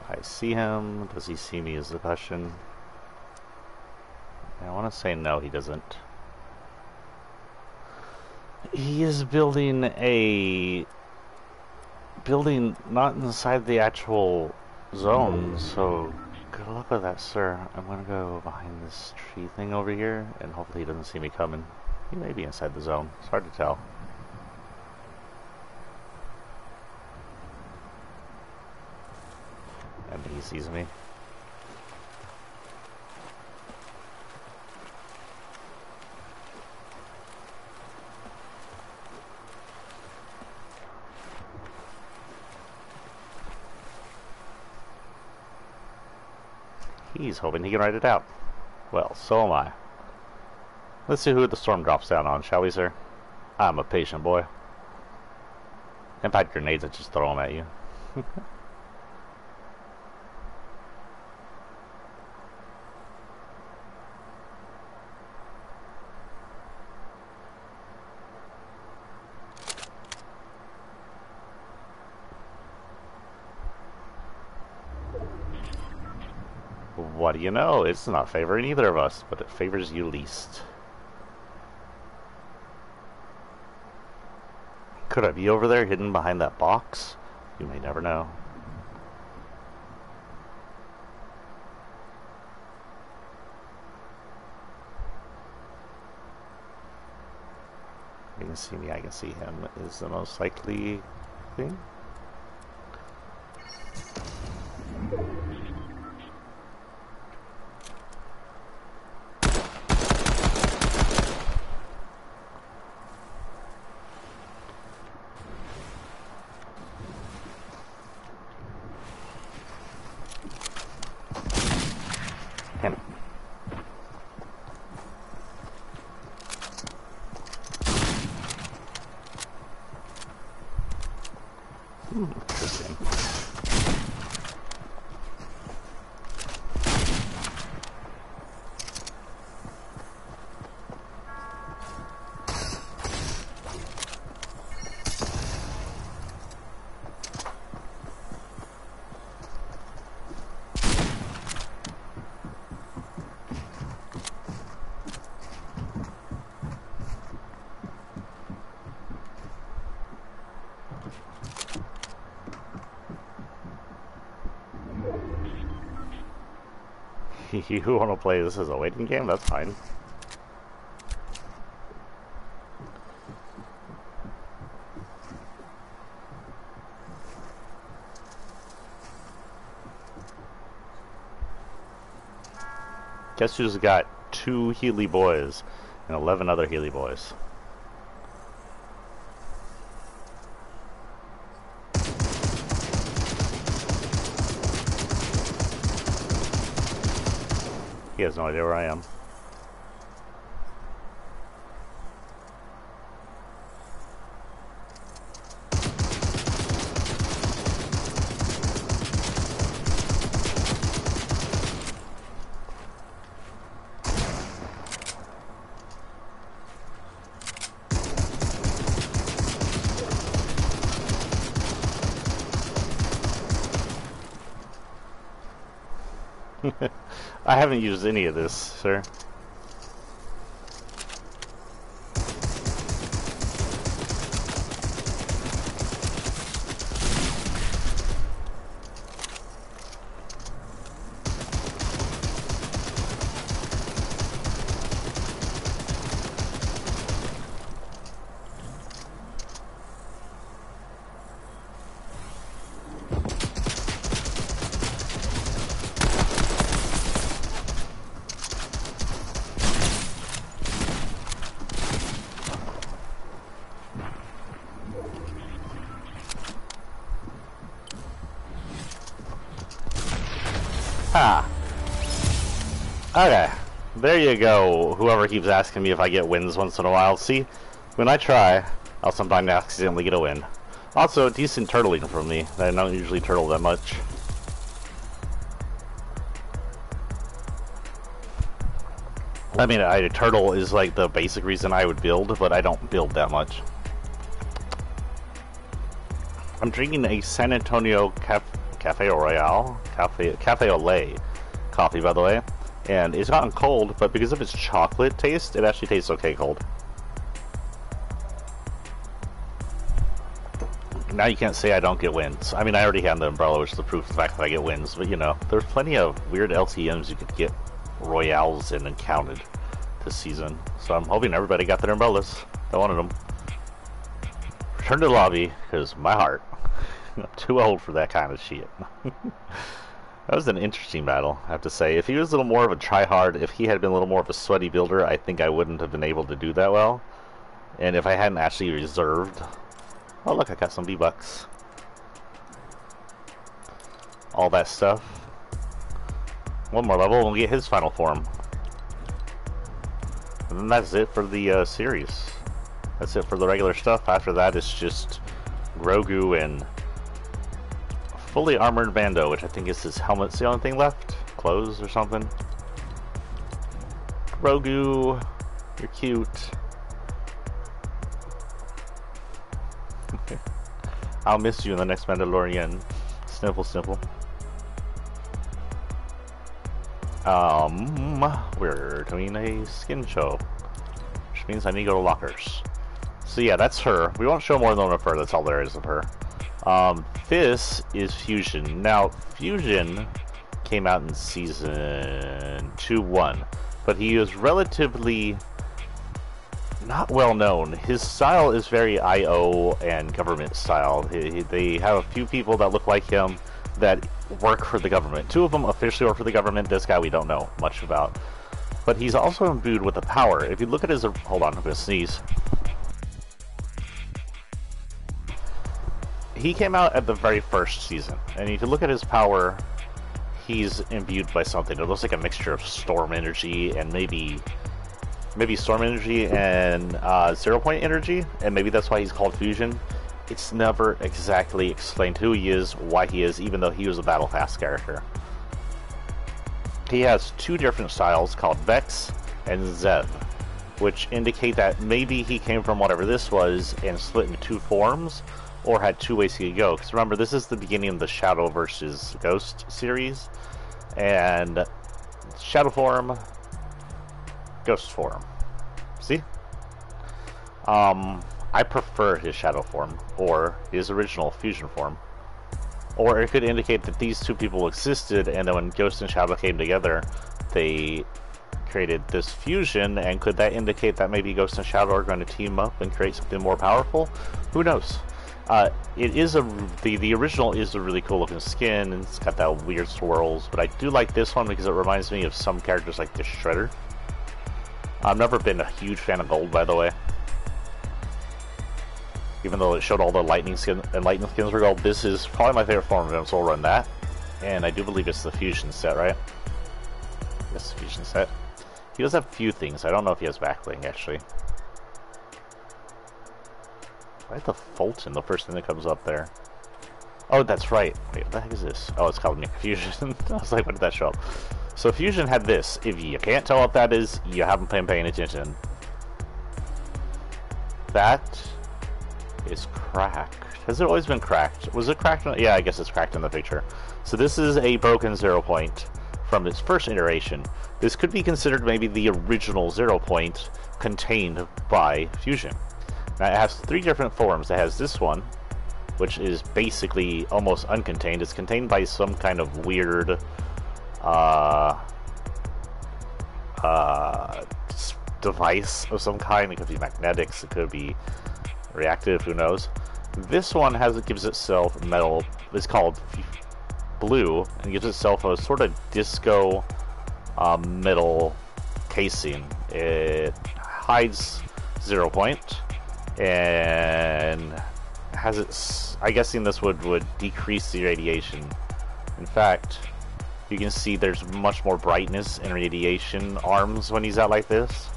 I see him. Does he see me is the question. I want to say no, he doesn't. He is building a building not inside the actual zone, so Good luck with that, sir. I'm gonna go behind this tree thing over here, and hopefully he doesn't see me coming. He may be inside the zone. It's hard to tell. And he sees me. He's hoping he can ride it out. Well, so am I. Let's see who the storm drops down on, shall we, sir? I'm a patient boy. In fact, grenades, I just throw them at you. What do you know? It's not favoring either of us, but it favors you least. Could I be over there hidden behind that box? You may never know. You can see me, I can see him, is the most likely thing. Interesting. You want to play this as a waiting game? That's fine. Guess who's got 2 Healy boys and 11 other Healy boys? He has no idea where I am. I haven't used any of this, sir. Ha! Okay, there you go. Whoever keeps asking me if I get wins once in a while. See, when I try, I'll sometimes accidentally get a win. Also, decent turtling from me. I don't usually turtle that much. I mean, turtle is like the basic reason I would build, but I don't build that much. I'm drinking a San Antonio Cafe Royale, Cafe au lait coffee, by the way, and it's gotten cold, but because of its chocolate taste, it actually tastes okay cold. Now you can't say I don't get wins. I mean, I already had the umbrella, which is the proof of the fact that I get wins. But, you know, there's plenty of weird LTMs you could get royales in and counted this season. So I'm hoping everybody got their umbrellas. I wanted them. Return to the lobby, because my heart. I'm too old for that kind of shit. That was an interesting battle, I have to say. If he was a little more of a tryhard, if he had been a little more of a sweaty builder, I think I wouldn't have been able to do that well. And if I hadn't actually reserved... Oh look, I got some V-Bucks. All that stuff. One more level and we'll get his final form. And then that's it for the series. That's it for the regular stuff. After that it's just Grogu and fully armored Bando, which I think is his helmet's the only thing left. Clothes or something. Grogu, you're cute. I'll miss you in the next Mandalorian. Sniffle, sniffle. We're doing a skin show, which means I need to go to lockers. So yeah, that's her. We won't show more than one of her. That's all there is of her. This is Fusion. Now, Fusion came out in season 2-1, but he is relatively not well known. His style is very IO and government style. They have a few people that look like him that work for the government. Two of them officially work for the government. This guy we don't know much about. But he's also imbued with the power. If you look at his... Hold on, I'm going to sneeze. He came out at the very first season. And if you look at his power, he's imbued by something. It looks like a mixture of storm energy and maybe storm energy and 0 point energy, and maybe that's why he's called Fusion. It's never exactly explained who he is, why he is, even though he was a Battle Pass character. He has two different styles called Vex and Zev, which indicate that maybe he came from whatever this was and split into two forms, or had two ways he could go. Because remember, this is the beginning of the Shadow versus Ghost series, and Shadow form, Ghost form. See? I prefer his Shadow form, or his original Fusion form. Or it could indicate that these two people existed, and then when Ghost and Shadow came together, they created this fusion, and could that indicate that maybe Ghost and Shadow are going to team up and create something more powerful? Who knows? It is the original is a really cool looking skin, and it's got that weird swirls, but I do like this one because it reminds me of some characters like the Shredder. I've never been a huge fan of gold, by the way. Even though it showed all the lightning skins were gold, this is probably my favorite form of him, so we'll run that. And I do believe it's the fusion set, right? Yes, the fusion set. He does have a few things. I don't know if he has backbling, actually. Why the Fulton, the first thing that comes up there? Oh, that's right. Wait, what the heck is this? Oh, it's called Fusion. I was like, when did that show up? So Fusion had this. If you can't tell what that is, you haven't been paying attention. That is cracked. Has it always been cracked? Was it cracked? Yeah, I guess it's cracked in the picture. So this is a broken 0 point from its first iteration. This could be considered maybe the original 0 point contained by Fusion. Now it has three different forms. It has this one, which is basically almost uncontained. It's contained by some kind of weird device of some kind. It could be magnetics, it could be reactive, who knows. This one gives itself metal. It's called blue, and gives itself a sort of disco metal casing. It hides 0 point and has its... I'm guessing this would decrease the radiation. In fact, you can see there's much more brightness and radiation arms when he's out like this,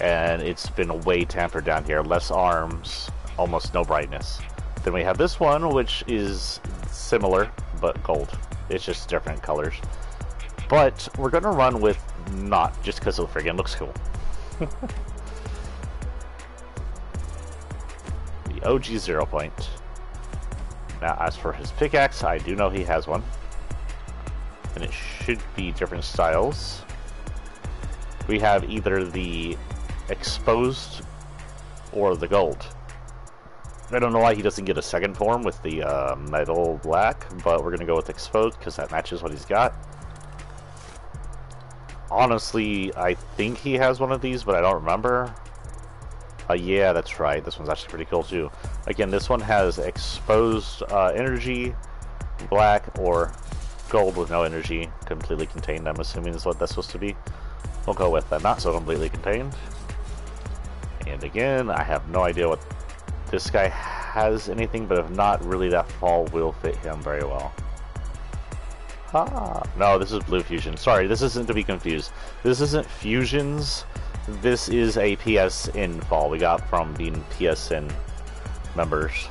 and it's been way tampered down here. Less arms, almost no brightness. Then we have this one, which is similar but gold. It's just different colors. But we're gonna run with not, just because it friggin' looks cool. The OG 0 point. Now, as for his pickaxe, I do know he has one, and it should be different styles. We have either the exposed or the gold. I don't know why he doesn't get a second form with the metal black, but we're going to go with exposed because that matches what he's got. Honestly, I think he has one of these, but I don't remember. Yeah, that's right. This one's actually pretty cool too. Again, this one has exposed energy, black, or gold with no energy, completely contained, I'm assuming is what that's supposed to be. We'll go with not so completely contained. And again, I have no idea what this guy has anything, but if not, really that fall will fit him very well. Ah, no, this is blue fusion. Sorry, this isn't to be confused. This isn't fusions. This is a PSN fall we got from being PSN members.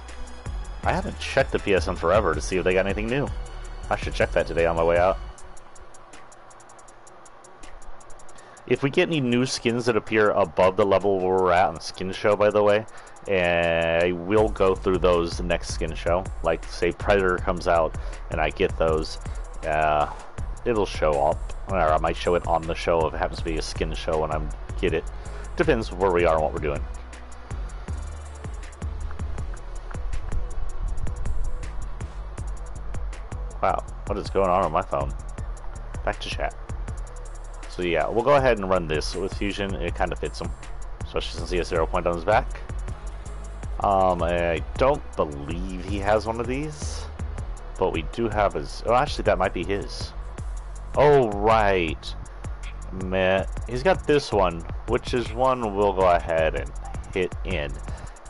I haven't checked the PSN forever to see if they got anything new. I should check that today on my way out. If we get any new skins that appear above the level where we're at on the skin show, by the way, I will go through those the next skin show. Like, say, Predator comes out and I get those, it'll show up. Or I might show it on the show if it happens to be a skin show and I get it. Depends where we are and what we're doing. Wow, what is going on my phone? Back to chat. So yeah, we'll go ahead and run this with Fusion. It kind of fits him. Especially since he has 0 point on his back. I don't believe he has one of these. But we do have his... Oh, actually, that might be his. Oh, right. Man, he's got this one, which is one we'll go ahead and hit in.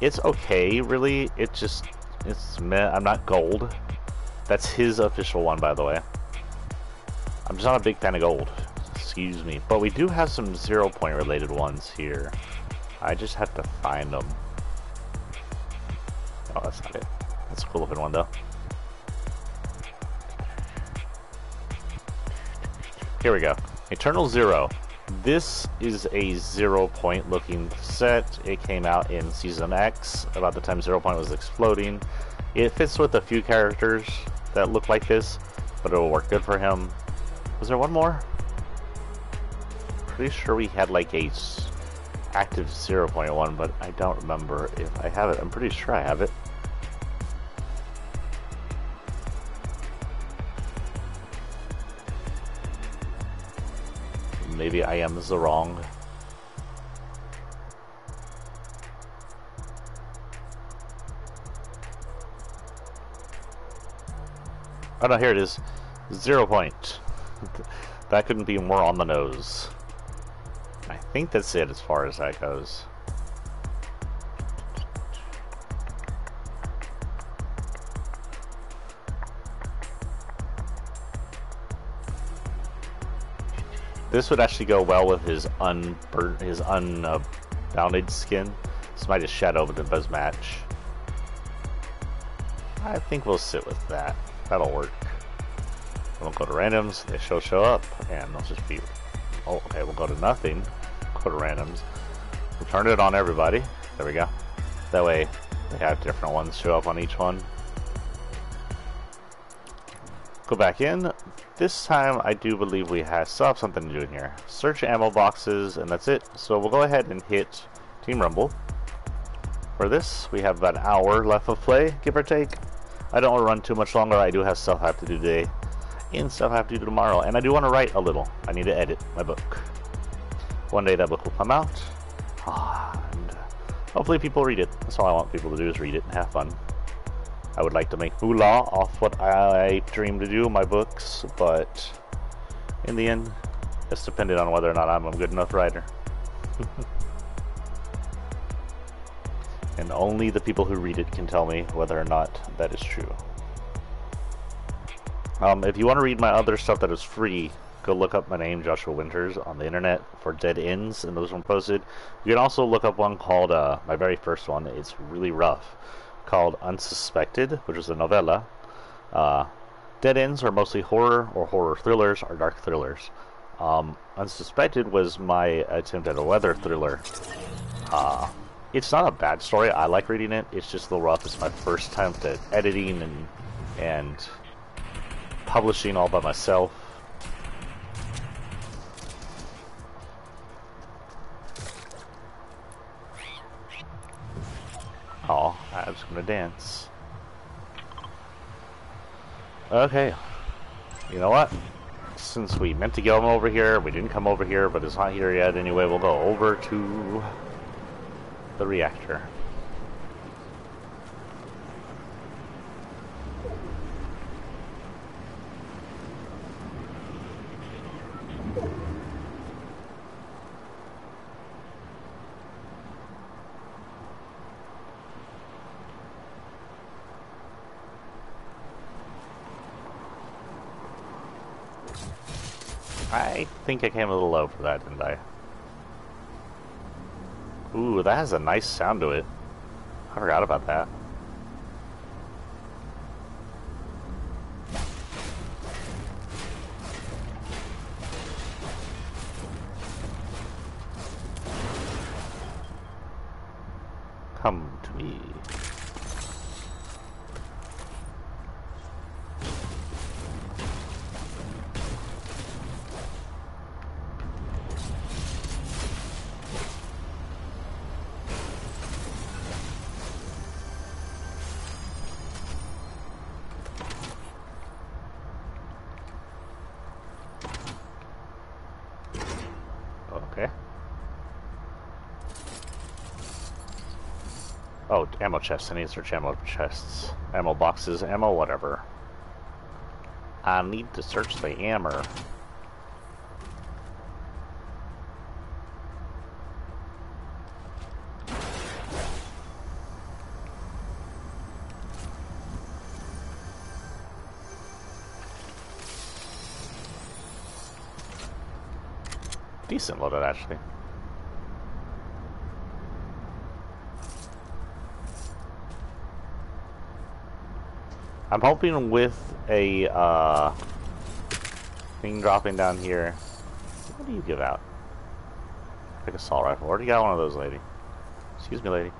It's okay, really. It's meh. I'm not gold. That's his official one, by the way. I'm just not a big fan of gold. Excuse me. But we do have some 0 point related ones here. I just have to find them. Oh, that's not it. That's a cool looking one, though. Here we go. Eternal Zero. This is a 0 point looking set. It came out in Season X, about the time 0 point was exploding. It fits with a few characters that look like this, but it'll work good for him. Was there one more? Pretty sure we had like a active 0 point one, but I don't remember if I have it. I'm pretty sure I have it. Maybe I am the wrong. Oh no, here it is. 0 point. That couldn't be more on the nose. I think that's it as far as that goes. This would actually go well with his unbounded skin. This might just shadow, but it does match. I think we'll sit with that. That'll work. We'll go to randoms. They show up, and they'll just be. Oh, okay. We'll go to nothing. Go to randoms. We'll turn it on everybody. There we go. That way, they have different ones show up on each one. Go back in. This time, I do believe we still have something to do in here. Search ammo boxes, and that's it. So we'll go ahead and hit Team Rumble. For this, we have about an hour left of play, give or take. I don't want to run too much longer. I do have stuff I have to do today, and stuff I have to do tomorrow. And I do want to write a little. I need to edit my book. One day that book will come out, and hopefully people read it. That's all I want people to do is read it and have fun. I would like to make moolah off what I dream to do in my books, but in the end, it's dependent on whether or not I'm a good enough writer. And only the people who read it can tell me whether or not that is true. If you want to read my other stuff that is free, go look up my name, Joshua Winters, on the internet for Dead Ends, and those ones posted. You can also look up one called, my very first one, it's really rough, called Unsuspected, which is a novella. Dead Ends are mostly horror or horror thrillers or dark thrillers. Unsuspected was my attempt at a weather thriller. It's not a bad story. I like reading it. It's just a little rough. It's my first time at editing and publishing all by myself. Oh, I'm just gonna dance. Okay. You know what? Since we meant to go over here, we didn't come over here, but it's not here yet anyway, we'll go over to the reactor. I think I came a little low for that, didn't I? Ooh, that has a nice sound to it. I forgot about that. Come to me. Okay. Oh, ammo chests. I need to search ammo chests. Ammo boxes, ammo whatever. I need to search the ammo. Decent loaded, actually. I'm hoping with a thing dropping down here. What do you give out? Like assault rifle. Already got one of those, lady. Excuse me, lady.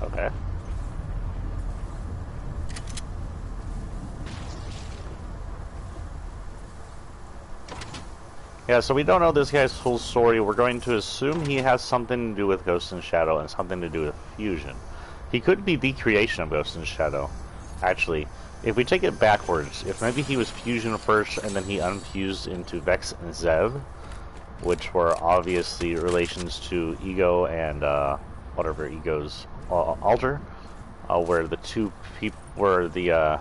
Okay. Yeah, so we don't know this guy's full story. We're going to assume he has something to do with Ghost and Shadow and something to do with fusion. He could be the creation of Ghost and Shadow. Actually, if we take it backwards, if maybe he was fusion first and then he unfused into Vex and Zev, which were obviously relations to Ego and whatever Ego's alter, where the two people were there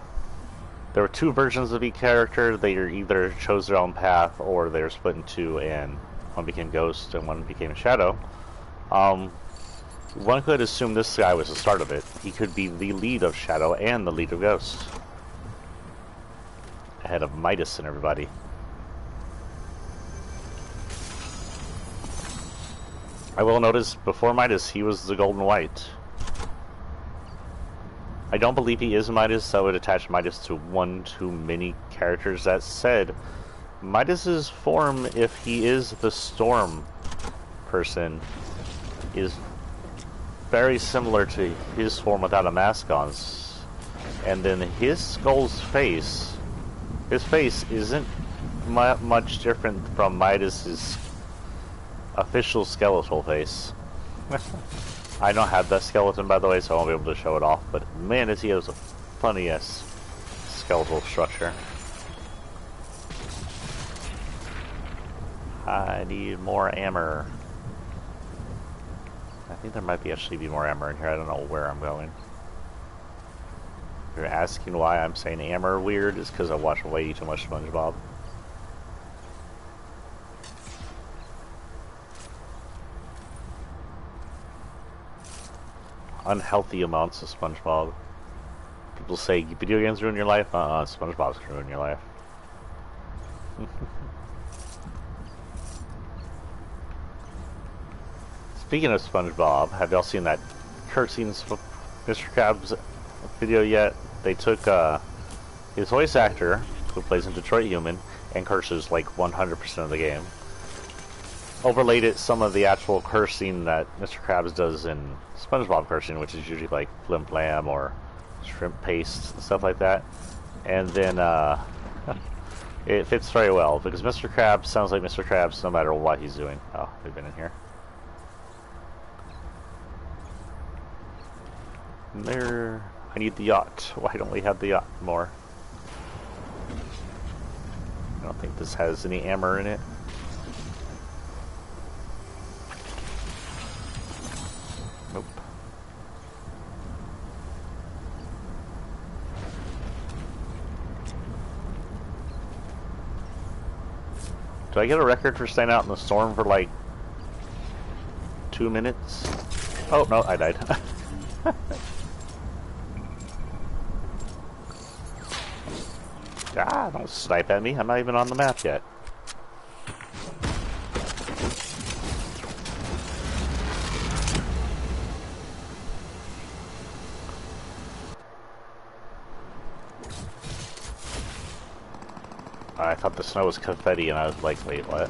were two versions of each character. They either chose their own path or they were split in two, and one became Ghost and one became Shadow. One could assume this guy was the start of it. He could be the lead of Shadow and the lead of Ghost, ahead of Midas and everybody. I will notice, before Midas, he was the Golden White. I don't believe he is Midas, so I would attach Midas to one too many characters. That said, Midas's form, if he is the Storm person, is very similar to his form without a mask on. And then his skull's face, his face isn't much different from Midas's official skeletal face. I don't have that skeleton, by the way, so I won't be able to show it off, but man, is he has a funny-ass skeletal structure. I need more ammo. I think there might actually be more ammo in here. I don't know where I'm going. If you're asking why I'm saying ammo weird, it's because I watch way too much SpongeBob. unhealthy amounts of SpongeBob. People say video games ruin your life. SpongeBob's gonna ruin your life. Speaking of SpongeBob, have y'all seen that cursing Mr. Krabs video yet? They took his voice actor, who plays in Detroit Human, and curses like 100% of the game. Overlaid it some of the actual cursing that Mr. Krabs does in SpongeBob cursing, which is usually like flim flam or shrimp paste and stuff like that. And then it fits very well because Mr. Krabs sounds like Mr. Krabs no matter what he's doing. Oh, they've been in here. And there, I need the yacht. Why don't we have the yacht more? I don't think this has any armor in it. Nope. Do I get a record for staying out in the storm for like 2 minutes? Oh, no, I died. Ah, don't snipe at me. I'm not even on the map yet. I thought the snow was confetti and I was like, wait, what?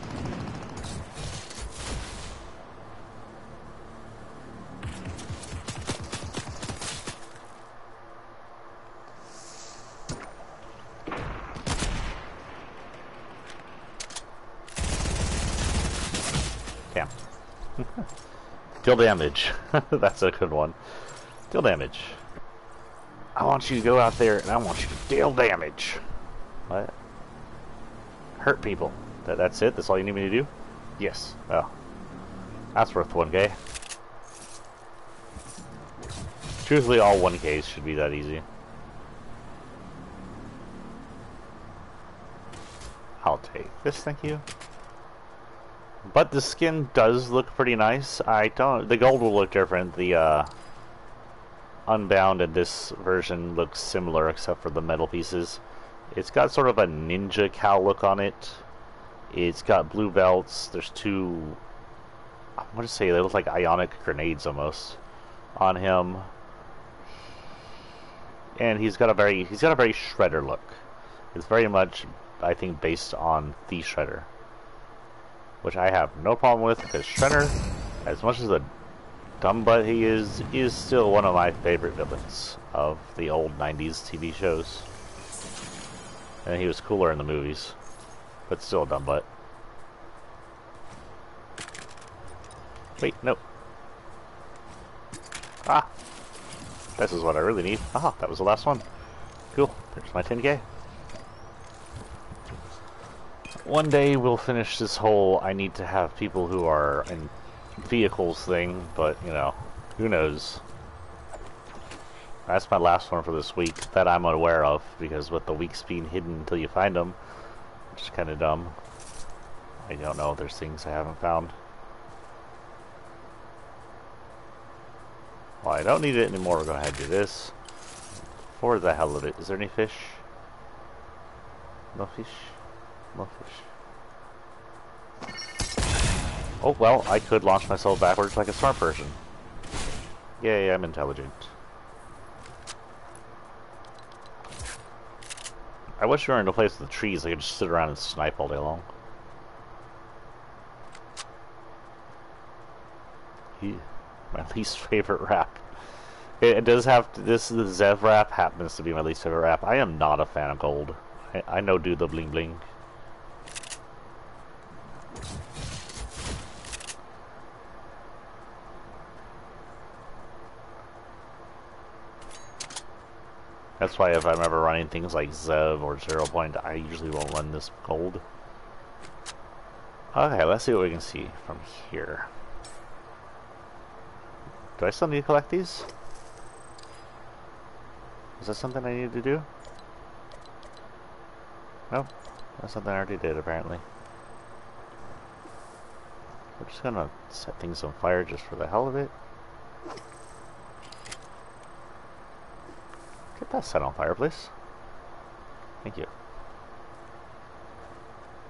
Damn. Deal damage. That's a good one. Deal damage. I want you to go out there and I want you to deal damage. What? Hurt people. That's it? That's all you need me to do? Yes. Well, that's worth 1K. Truthfully, all 1Ks should be that easy. I'll take this, thank you. But the skin does look pretty nice. The gold will look different. The Unbound in this version looks similar except for the metal pieces. It's got sort of a ninja cow look on it. It's got blue belts. There's two, I want to say they look like ionic grenades almost on him. And he's got a very Shredder look. It's very much, I think, based on the Shredder, which I have no problem with because Shredder, as much as a dumb butt he is still one of my favorite villains of the old 90s TV shows. And he was cooler in the movies, but still a dumb butt. Wait, no. Ah! This is what I really need. Ah, that was the last one. Cool, there's my 10K. One day we'll finish this whole I need to have people who are in vehicles thing, but, you know, who knows. That's my last one for this week that I'm aware of, because with the weeks being hidden until you find them, which is kind of dumb. I don't know, there's things I haven't found. Well, I don't need it anymore, we're going to do this. For the hell of it. Is there any fish? No fish? No fish. Oh, well, I could launch myself backwards like a smart person. Yay, I'm intelligent. I wish we were in a place with trees. I could just sit around and snipe all day long. Yeah, my least favorite rap. It does have to, this the Zev rap happens to be my least favorite rap. I am not a fan of gold. I know do the bling bling. That's why if I'm ever running things like Zev or 0 Point, I usually won't run this gold. Okay, let's see what we can see from here. Do I still need to collect these? Is that something I need to do? Nope, that's something I already did apparently. We're just gonna set things on fire just for the hell of it. Set that set on fire, please. Thank you.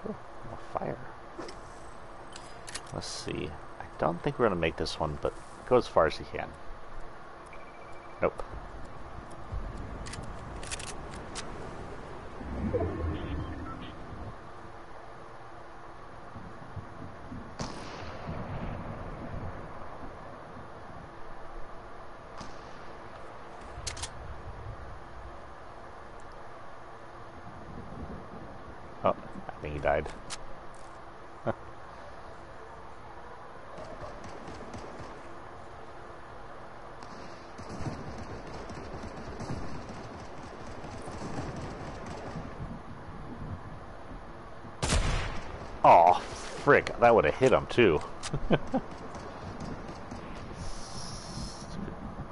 Oh, more fire. Let's see. I don't think we're gonna make this one, but go as far as you can. Nope. Oh, I think he died. Oh, frick. That would have hit him, too.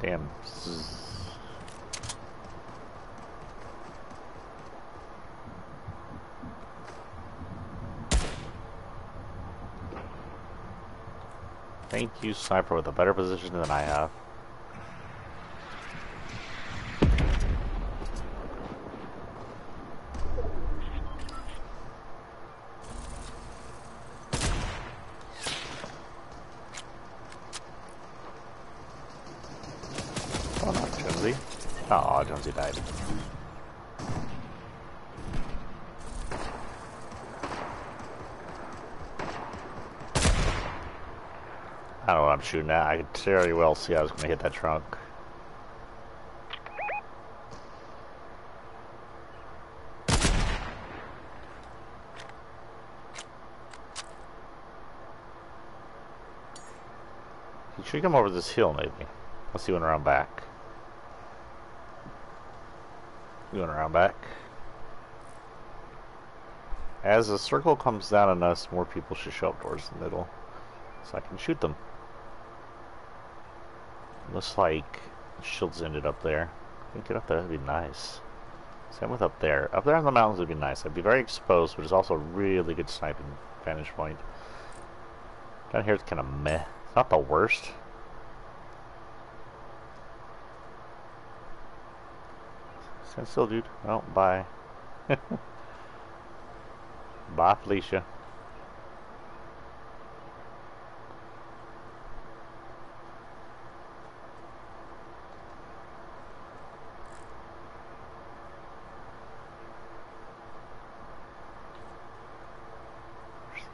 Damn. Thank you, sniper, with a better position than I have. Oh, not Jonesy. Oh, Jonesy died. I don't know what I'm shooting at. I could very well see I was going to hit that trunk. He should come over this hill, maybe. Let's see when around back. Going around back. As the circle comes down on us, more people should show up towards the middle, so I can shoot them. Looks like shields ended up there. I think get up there, that'd be nice. Same with up there. Up there in the mountains would be nice. I'd be very exposed, but it's also a really good sniping vantage point. Down here it's kind of meh. It's not the worst. Stand still, dude. Oh, bye. Bye, Felicia.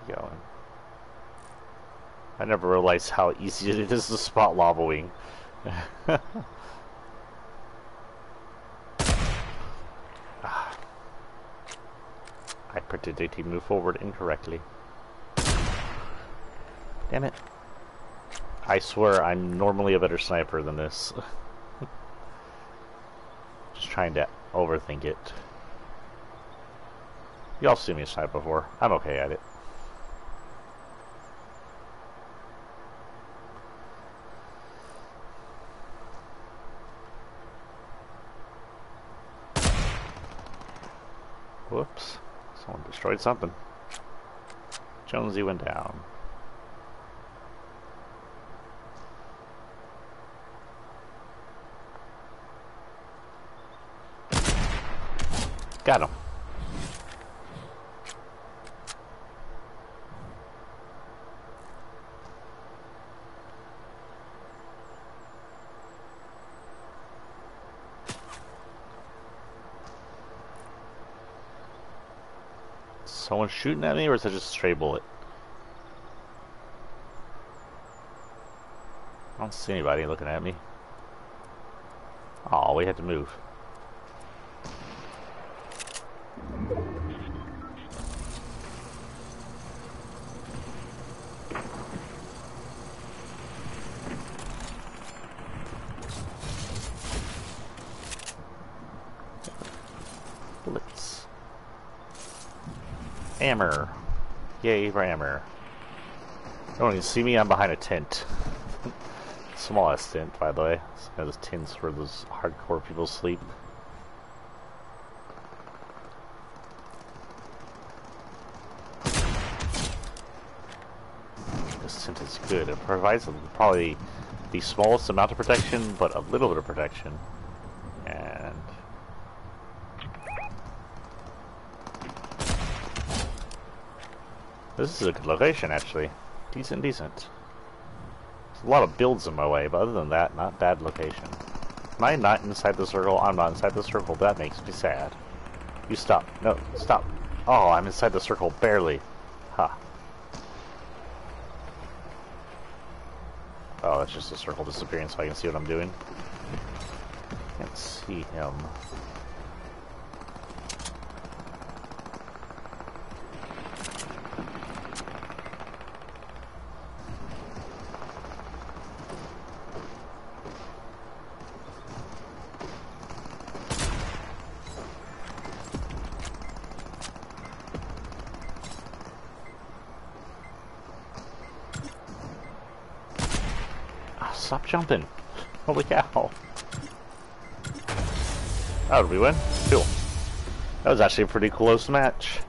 Going. I never realized how easy it is to spot lava wing. I predicted he moved forward incorrectly. Damn it. I swear I'm normally a better sniper than this. Just trying to overthink it. Y'all seen me snipe before. I'm okay at it. Whoops. Someone destroyed something. Jonesy went down. Got him. Someone shooting at me, or is that just a stray bullet? I don't see anybody looking at me. Oh, we had to move. Bullets. Hammer. Yay, hammer. You don't even see me, I'm behind a tent. Smallest tent, by the way. Those tents where those hardcore people sleep. This tent is good. It provides probably the smallest amount of protection, but a little bit of protection. And This is a good location, actually. Decent. There's a lot of builds in my way, but other than that, not bad location. Am I not inside the circle? I'm not inside the circle. That makes me sad. You stop. No, stop. Oh, I'm inside the circle, barely. Ha. Huh. Oh, that's just a circle disappearing so I can see what I'm doing. Can't see him. Stop jumping. Holy cow. Oh, did we win? Cool. That was actually a pretty close match.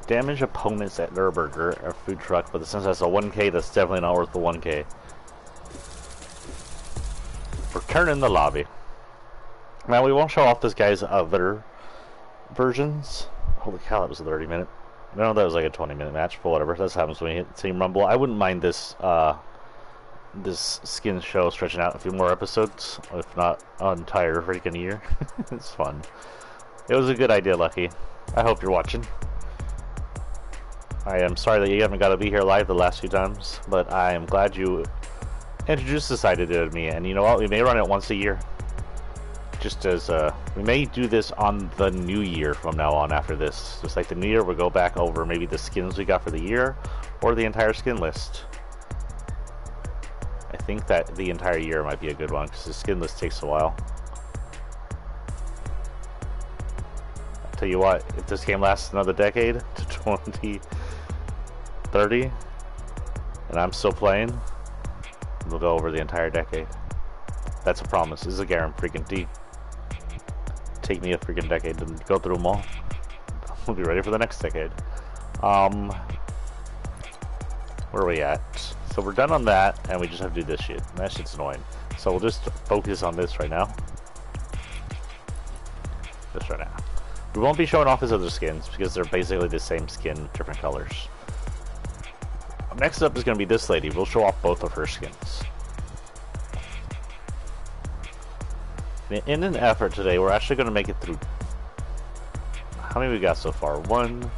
Damage opponents at Nürburgring, a food truck, but since that's a 1K, that's definitely not worth the 1K. Return in the lobby. Now, we won't show off this guy's other versions. Holy cow, that was a 30-minute. No, that was like a 20-minute match, but whatever. That happens when we hit Team Rumble. I wouldn't mind this, this skin show stretching out a few more episodes, if not an entire freaking year. It's fun. It was a good idea, Lucky. I hope you're watching. I am sorry that you haven't got to be here live the last few times, but I am glad you introduced this idea to me. And you know what? We may run it once a year. Just as, we may do this on the new year from now on after this. Just like the new year, we'll go back over maybe the skins we got for the year, or the entire skin list. I think that the entire year might be a good one, because the skin list takes a while. I'll tell you what, if this game lasts another decade, to 2030, and I'm still playing, we'll go over the entire decade. That's a promise. This is a guarantee. Take me a freaking decade to go through them all. We'll be ready for the next decade. Where are we at? So we're done on that, and we just have to do this shit. And that shit's annoying. So we'll just focus on this right now. This right now. We won't be showing off his other skins, because they're basically the same skin, different colors. Next up is going to be this lady. We'll show off both of her skins. In an effort today, we're actually going to make it through... How many we got so far? 1,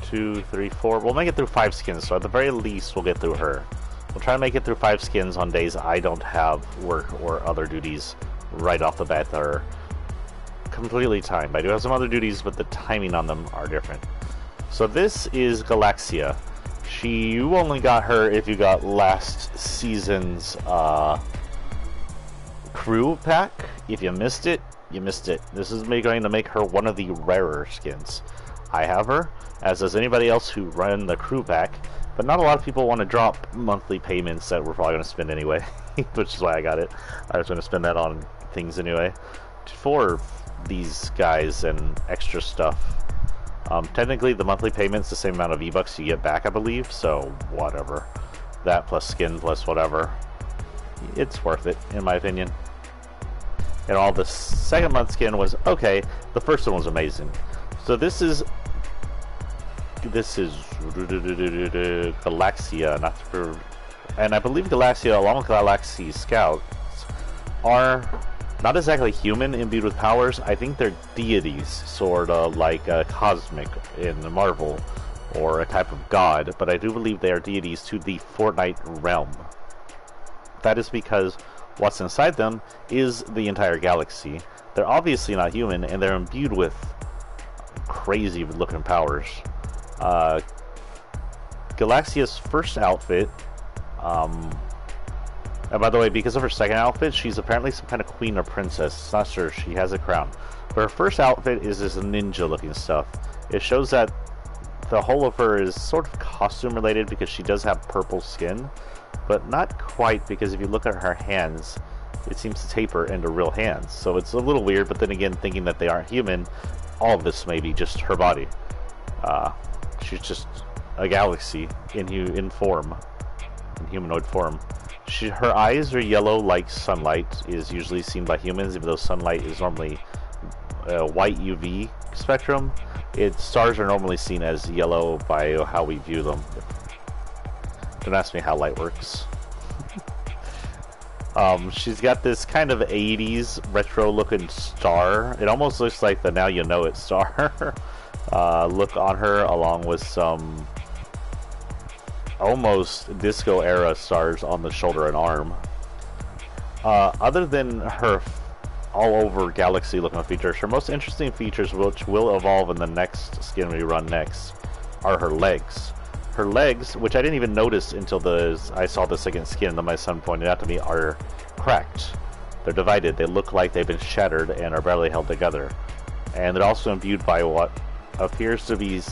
2, 3, 4. We'll make it through 5 skins, so at the very least we'll get through her. We'll try to make it through 5 skins on days I don't have work or other duties right off the bat that are completely timed. I do have some other duties, but the timing on them are different. So this is Galaxia. You only got her if you got last season's crew pack. If you missed it, you missed it. This is going to make her one of the rarer skins. I have her, as does anybody else who ran the crew pack, but not a lot of people want to drop monthly payments that we're probably going to spend anyway, which is why I got it. I was going to spend that on things anyway, for these guys and extra stuff. Technically, the monthly payment's the same amount of V-Bucks you get back, I believe, so whatever. That plus skin plus whatever. It's worth it, in my opinion. And all the second month skin was okay. The first one was amazing. So this is Galaxia, not for, and I believe Galaxia, along with Galaxy Scouts, are not exactly human imbued with powers. I think they're deities, sort of like a cosmic in Marvel, or a type of god. But I do believe they are deities to the Fortnite realm. That is because what's inside them is the entire galaxy. They're obviously not human, and they're imbued with crazy looking powers. Galaxia's first outfit, and by the way, because of her second outfit, she's apparently some kind of queen or princess. It's not sure, she has a crown. But her first outfit is this ninja looking stuff. It shows that the whole of her is sort of costume related, because she does have purple skin, but not quite, because if you look at her hands, it seems to taper into real hands. So it's a little weird, but then again, thinking that they aren't human, all of this may be just her body. She's just a galaxy in form, in humanoid form. Her eyes are yellow like sunlight is usually seen by humans, even though sunlight is normally white UV spectrum, stars are normally seen as yellow by how we view them. Don't ask me how light works. She's got this kind of 80s retro-looking star. It almost looks like the Now You Know It star look on her, along with some almost disco-era stars on the shoulder and arm. Other than her all-over galaxy-looking features, her most interesting features, which will evolve in the next skin we run next, are her legs. Her legs, which I didn't even notice until I saw the second skin that my son pointed out to me, are cracked. They're divided. They look like they've been shattered and are barely held together. And they're also imbued by what appears to be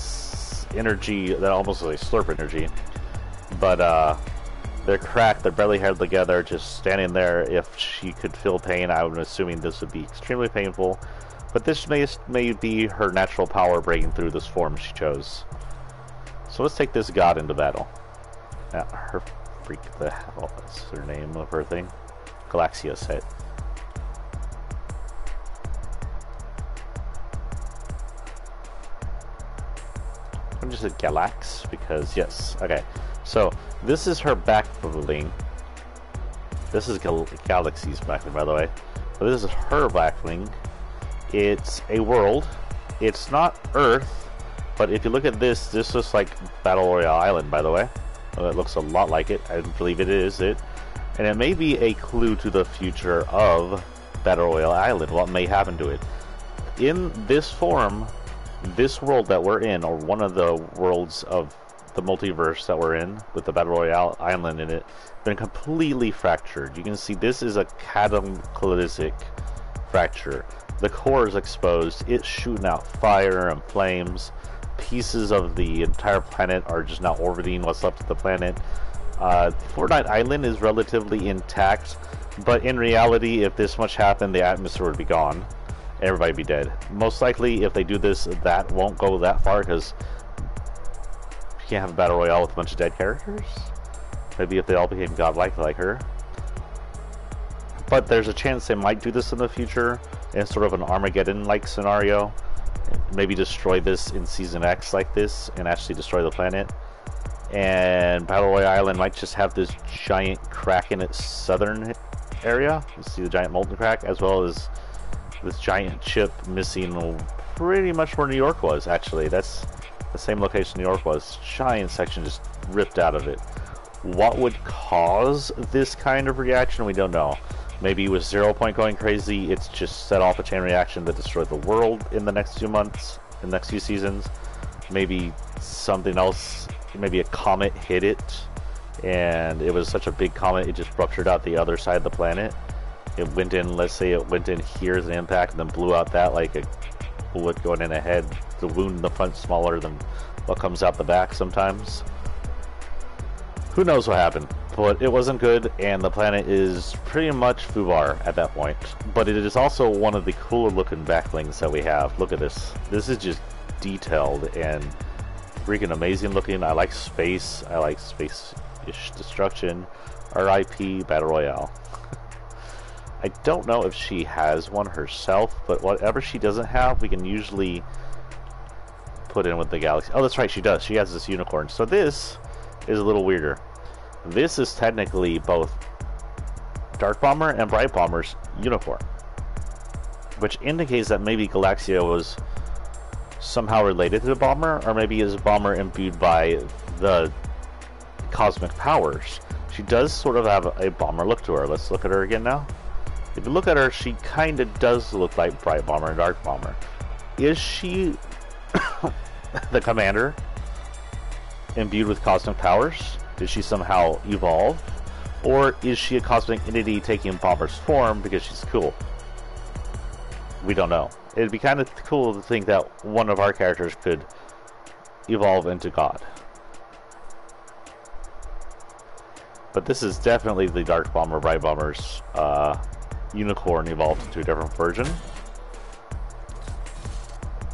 energy that almost is like slurp energy. But they're cracked. They're barely held together, just standing there. If she could feel pain, I'm assuming this would be extremely painful. But this may be her natural power breaking through this form she chose. So let's take this god into battle. Her freak, what's her name of her thing? Galaxia set. I'm just a Galax because yes. Okay, so this is her back bling. This is Galaxy's back bling, by the way. But this is her back bling. It's a world. It's not Earth. But if you look at this looks like Battle Royale Island, by the way. It looks a lot like it. I believe it is it. And it may be a clue to the future of Battle Royale Island, what may happen to it. In this form, this world that we're in, or one of the worlds of the multiverse that we're in, with the Battle Royale Island in it, been completely fractured. You can see this is a cataclysmic fracture. The core is exposed. It's shooting out fire and flames. Pieces of the entire planet are just now orbiting what's left of the planet. Fortnite Island is relatively intact, but in reality, if this much happened, the atmosphere would be gone. Everybody would be dead. Most likely, if they do this, that won't go that far, because you can't have a battle royale with a bunch of dead characters. Maybe if they all became godlike like her. But there's a chance they might do this in the future, in sort of an Armageddon-like scenario. Maybe destroy this in Season X like this, and actually destroy the planet. And Battle Royale Island might just have this giant crack in its southern area. You see the giant molten crack, as well as this giant chip missing pretty much where New York was, actually. That's the same location New York was. Giant section just ripped out of it. What would cause this kind of reaction, we don't know. Maybe with 0 Point going crazy, it's just set off a chain reaction that destroyed the world in the next few months, in the next few seasons. Maybe something else, maybe a comet hit it, and it was such a big comet, it just ruptured out the other side of the planet. It went in, let's say it went in here as an impact, and then blew out that like a bullet going in ahead. The wound in the front smaller than what comes out the back sometimes. Who knows what happened? But it wasn't good, and the planet is pretty much foobar at that point. But it is also one of the cooler looking backlinks that we have. Look at this. This is just detailed and freaking amazing looking. I like space. I like space-ish destruction. RIP Battle Royale. I don't know if she has one herself, but whatever she doesn't have, we can usually put in with the Galaxy. Oh, that's right, she does. She has this unicorn. So this is a little weirder. This is technically both Dark Bomber and Bright Bomber's unicorn, which indicates that maybe Galaxia was somehow related to the Bomber, or maybe is a Bomber imbued by the cosmic powers. She does sort of have a Bomber look to her. Let's look at her again now. If you look at her, she kind of does look like Bright Bomber and Dark Bomber. Is she the commander imbued with cosmic powers? Did she somehow evolve? Or is she a cosmic entity taking Bomber's form because she's cool? We don't know. It'd be kind of cool to think that one of our characters could evolve into God. But this is definitely the Dark Bomber, Bright Bomber's unicorn evolved into a different version.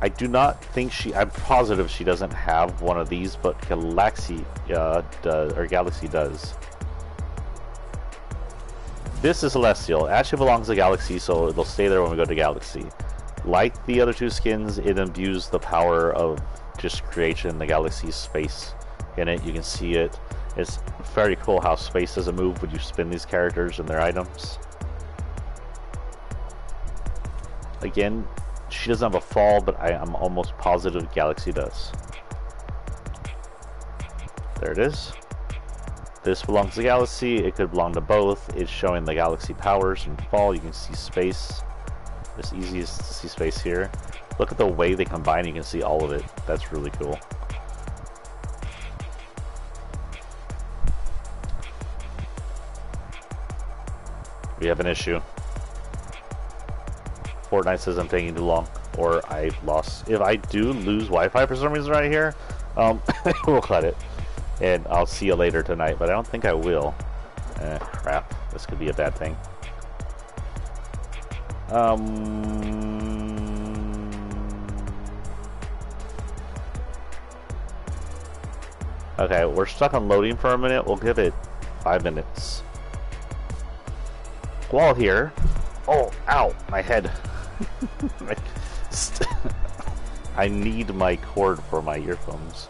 I do not think I'm positive she doesn't have one of these, but Galaxy does. This is Celestial. It actually belongs to Galaxy, so it'll stay there when we go to Galaxy. Like the other two skins, it imbues the power of just creation, the galaxy space in it. You can see it. It's very cool how space doesn't move when you spin these characters and their items. Again, she doesn't have a fall, but I'm almost positive Galaxy does. There it is. This belongs to Galaxy. It could belong to both. It's showing the Galaxy powers and fall. You can see space. It's easiest to see space here. Look at the way they combine. You can see all of it. That's really cool. We have an issue. Fortnite says I'm taking too long, or I lost. If I do lose Wi-Fi for some reason right here, we'll cut it, and I'll see you later tonight. But I don't think I will. Crap. This could be a bad thing. Okay, we're stuck on loading for a minute. We'll give it 5 minutes. While here, oh, ow, my head. I need my cord for my earphones.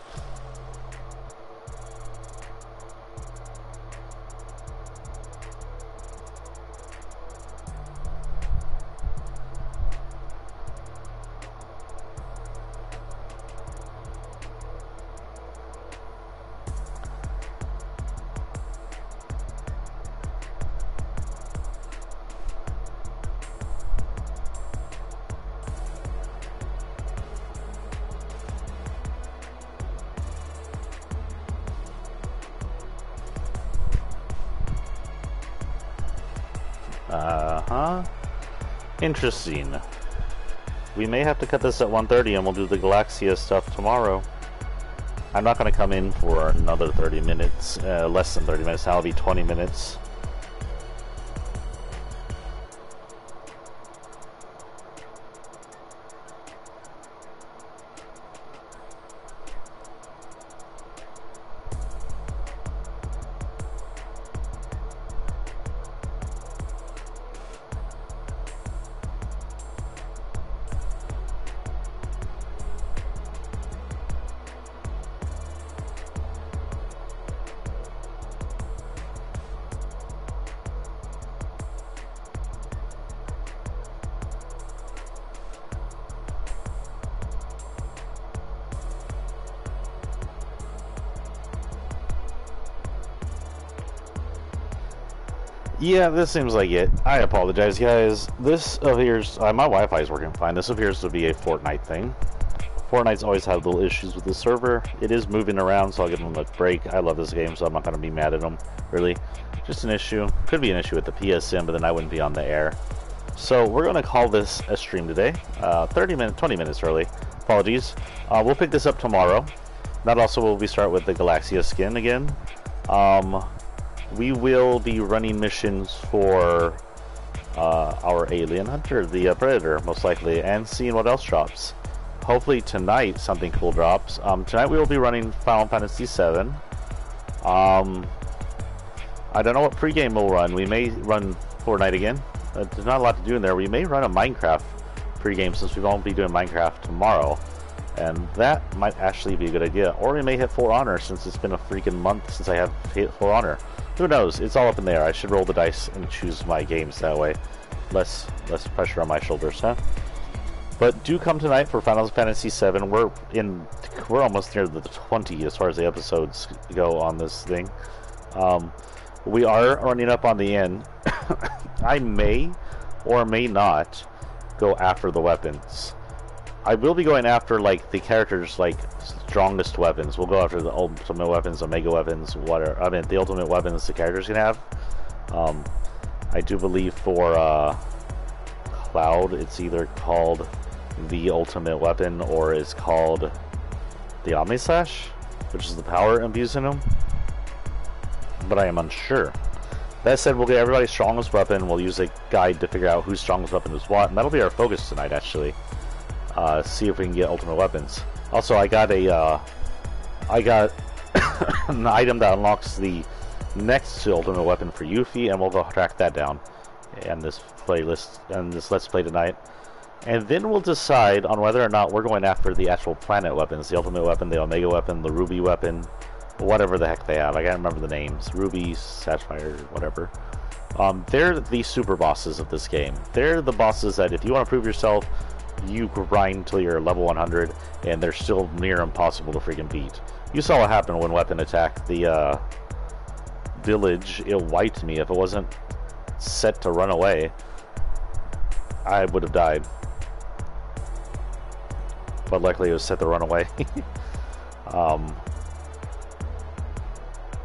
Interesting. We may have to cut this at 1:30 and we'll do the Galaxia stuff tomorrow. I'm not going to come in for another 30 minutes, less than 30 minutes, that'll be 20 minutes. Yeah, this seems like it. I apologize, guys. This appears... my Wi-Fi is working fine. This appears to be a Fortnite thing. Fortnite's always had little issues with the server. It is moving around, so I'll give them a break. I love this game, so I'm not going to be mad at them, really. Just an issue. Could be an issue with the PSN, but then I wouldn't be on the air. So we're going to call this a stream today. 20 minutes early. Apologies. We'll pick this up tomorrow. That also will be start with the Galaxia skin again. We will be running missions for our alien hunter, the Predator, most likely, and seeing what else drops. Hopefully tonight something cool drops. Tonight we will be running Final Fantasy VII. I don't know what pregame we'll run. We may run Fortnite again. There's not a lot to do in there. We may run a Minecraft pregame since we won't be doing Minecraft tomorrow. And that might actually be a good idea. Or we may hit For Honor since it's been a freaking month since I have hit For Honor. Who knows? It's all up in there. I should roll the dice and choose my games that way. Less pressure on my shoulders, huh? But do come tonight for Final Fantasy VII. We're almost near the 20 as far as the episodes go on this thing. We are running up on the end. I may or may not go after the weapons. I will be going after like the characters' like strongest weapons. We'll go after the ultimate weapons, omega weapons, whatever. I mean, the ultimate weapons the characters can have. I do believe for Cloud, it's either called the ultimate weapon or it's called the Omni Slash, which is the power imbued in him. But I am unsure. That said, we'll get everybody's strongest weapon. We'll use a guide to figure out whose strongest weapon is what, and that'll be our focus tonight, actually. See if we can get ultimate weapons. Also, I got an item that unlocks the next to ultimate weapon for Yuffie, and we'll go track that down. And this playlist and this Let's Play tonight. And then we'll decide on whether or not we're going after the actual planet weapons, the ultimate weapon, the omega weapon, the ruby weapon, whatever the heck they have. I can't remember the names. Ruby, sapphire, whatever. They're the super bosses of this game. They're the bosses that if you want to prove yourself, you grind till you're level 100, and they're still near impossible to freaking beat. You saw what happened when Weapon attacked the village. It wiped me. If it wasn't set to run away, I would have died. But luckily it was set to run away.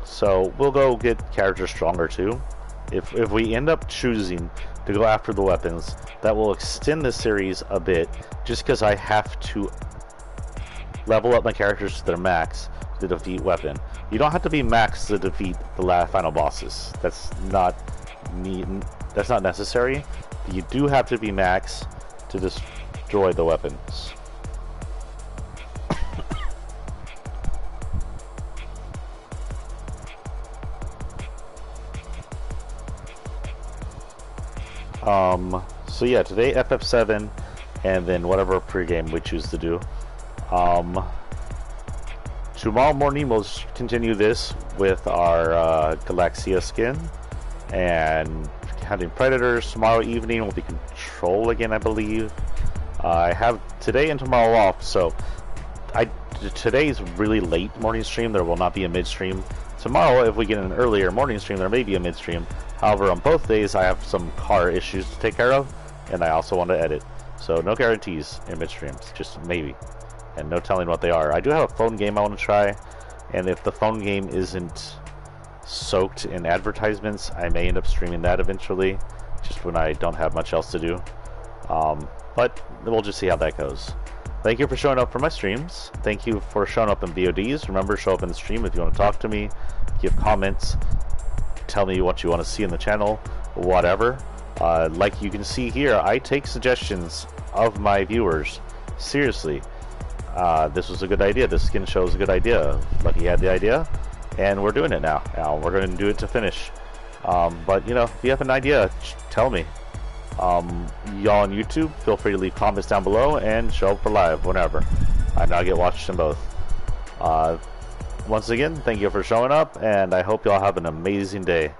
So we'll go get characters stronger too. If we end up choosing to go after the weapons, that will extend the series a bit, just because I have to level up my characters to their max to defeat weapon. You don't have to be max to defeat the final bosses. That's not necessary. But you do have to be max to destroy the weapons. So yeah, today FF7, and then whatever pregame we choose to do. Tomorrow morning we'll continue this with our Galaxia skin, and hunting predators. Tomorrow evening will be Control again, I believe. I have today and tomorrow off, so today's really late morning stream. There will not be a mid-stream. Tomorrow, if we get an earlier morning stream, there may be a mid-stream. However, on both days, I have some car issues to take care of, and I also want to edit. So no guarantees in mid-streams, just maybe. And no telling what they are. I do have a phone game I want to try, and if the phone game isn't soaked in advertisements, I may end up streaming that eventually, just when I don't have much else to do. But we'll just see how that goes. Thank you for showing up for my streams. Thank you for showing up in VODs. Remember, show up in the stream if you want to talk to me, give comments, tell me what you want to see in the channel, whatever. Like you can see here, I take suggestions of my viewers seriously. This was a good idea. This skin show is a good idea. Lucky had the idea, and we're doing it now. Now we're going to do it to finish. But you know, if you have an idea, tell me. Y'all on YouTube, feel free to leave comments down below and show up for live whenever. I now get watched in both. Once again, thank you for showing up, and I hope y'all have an amazing day.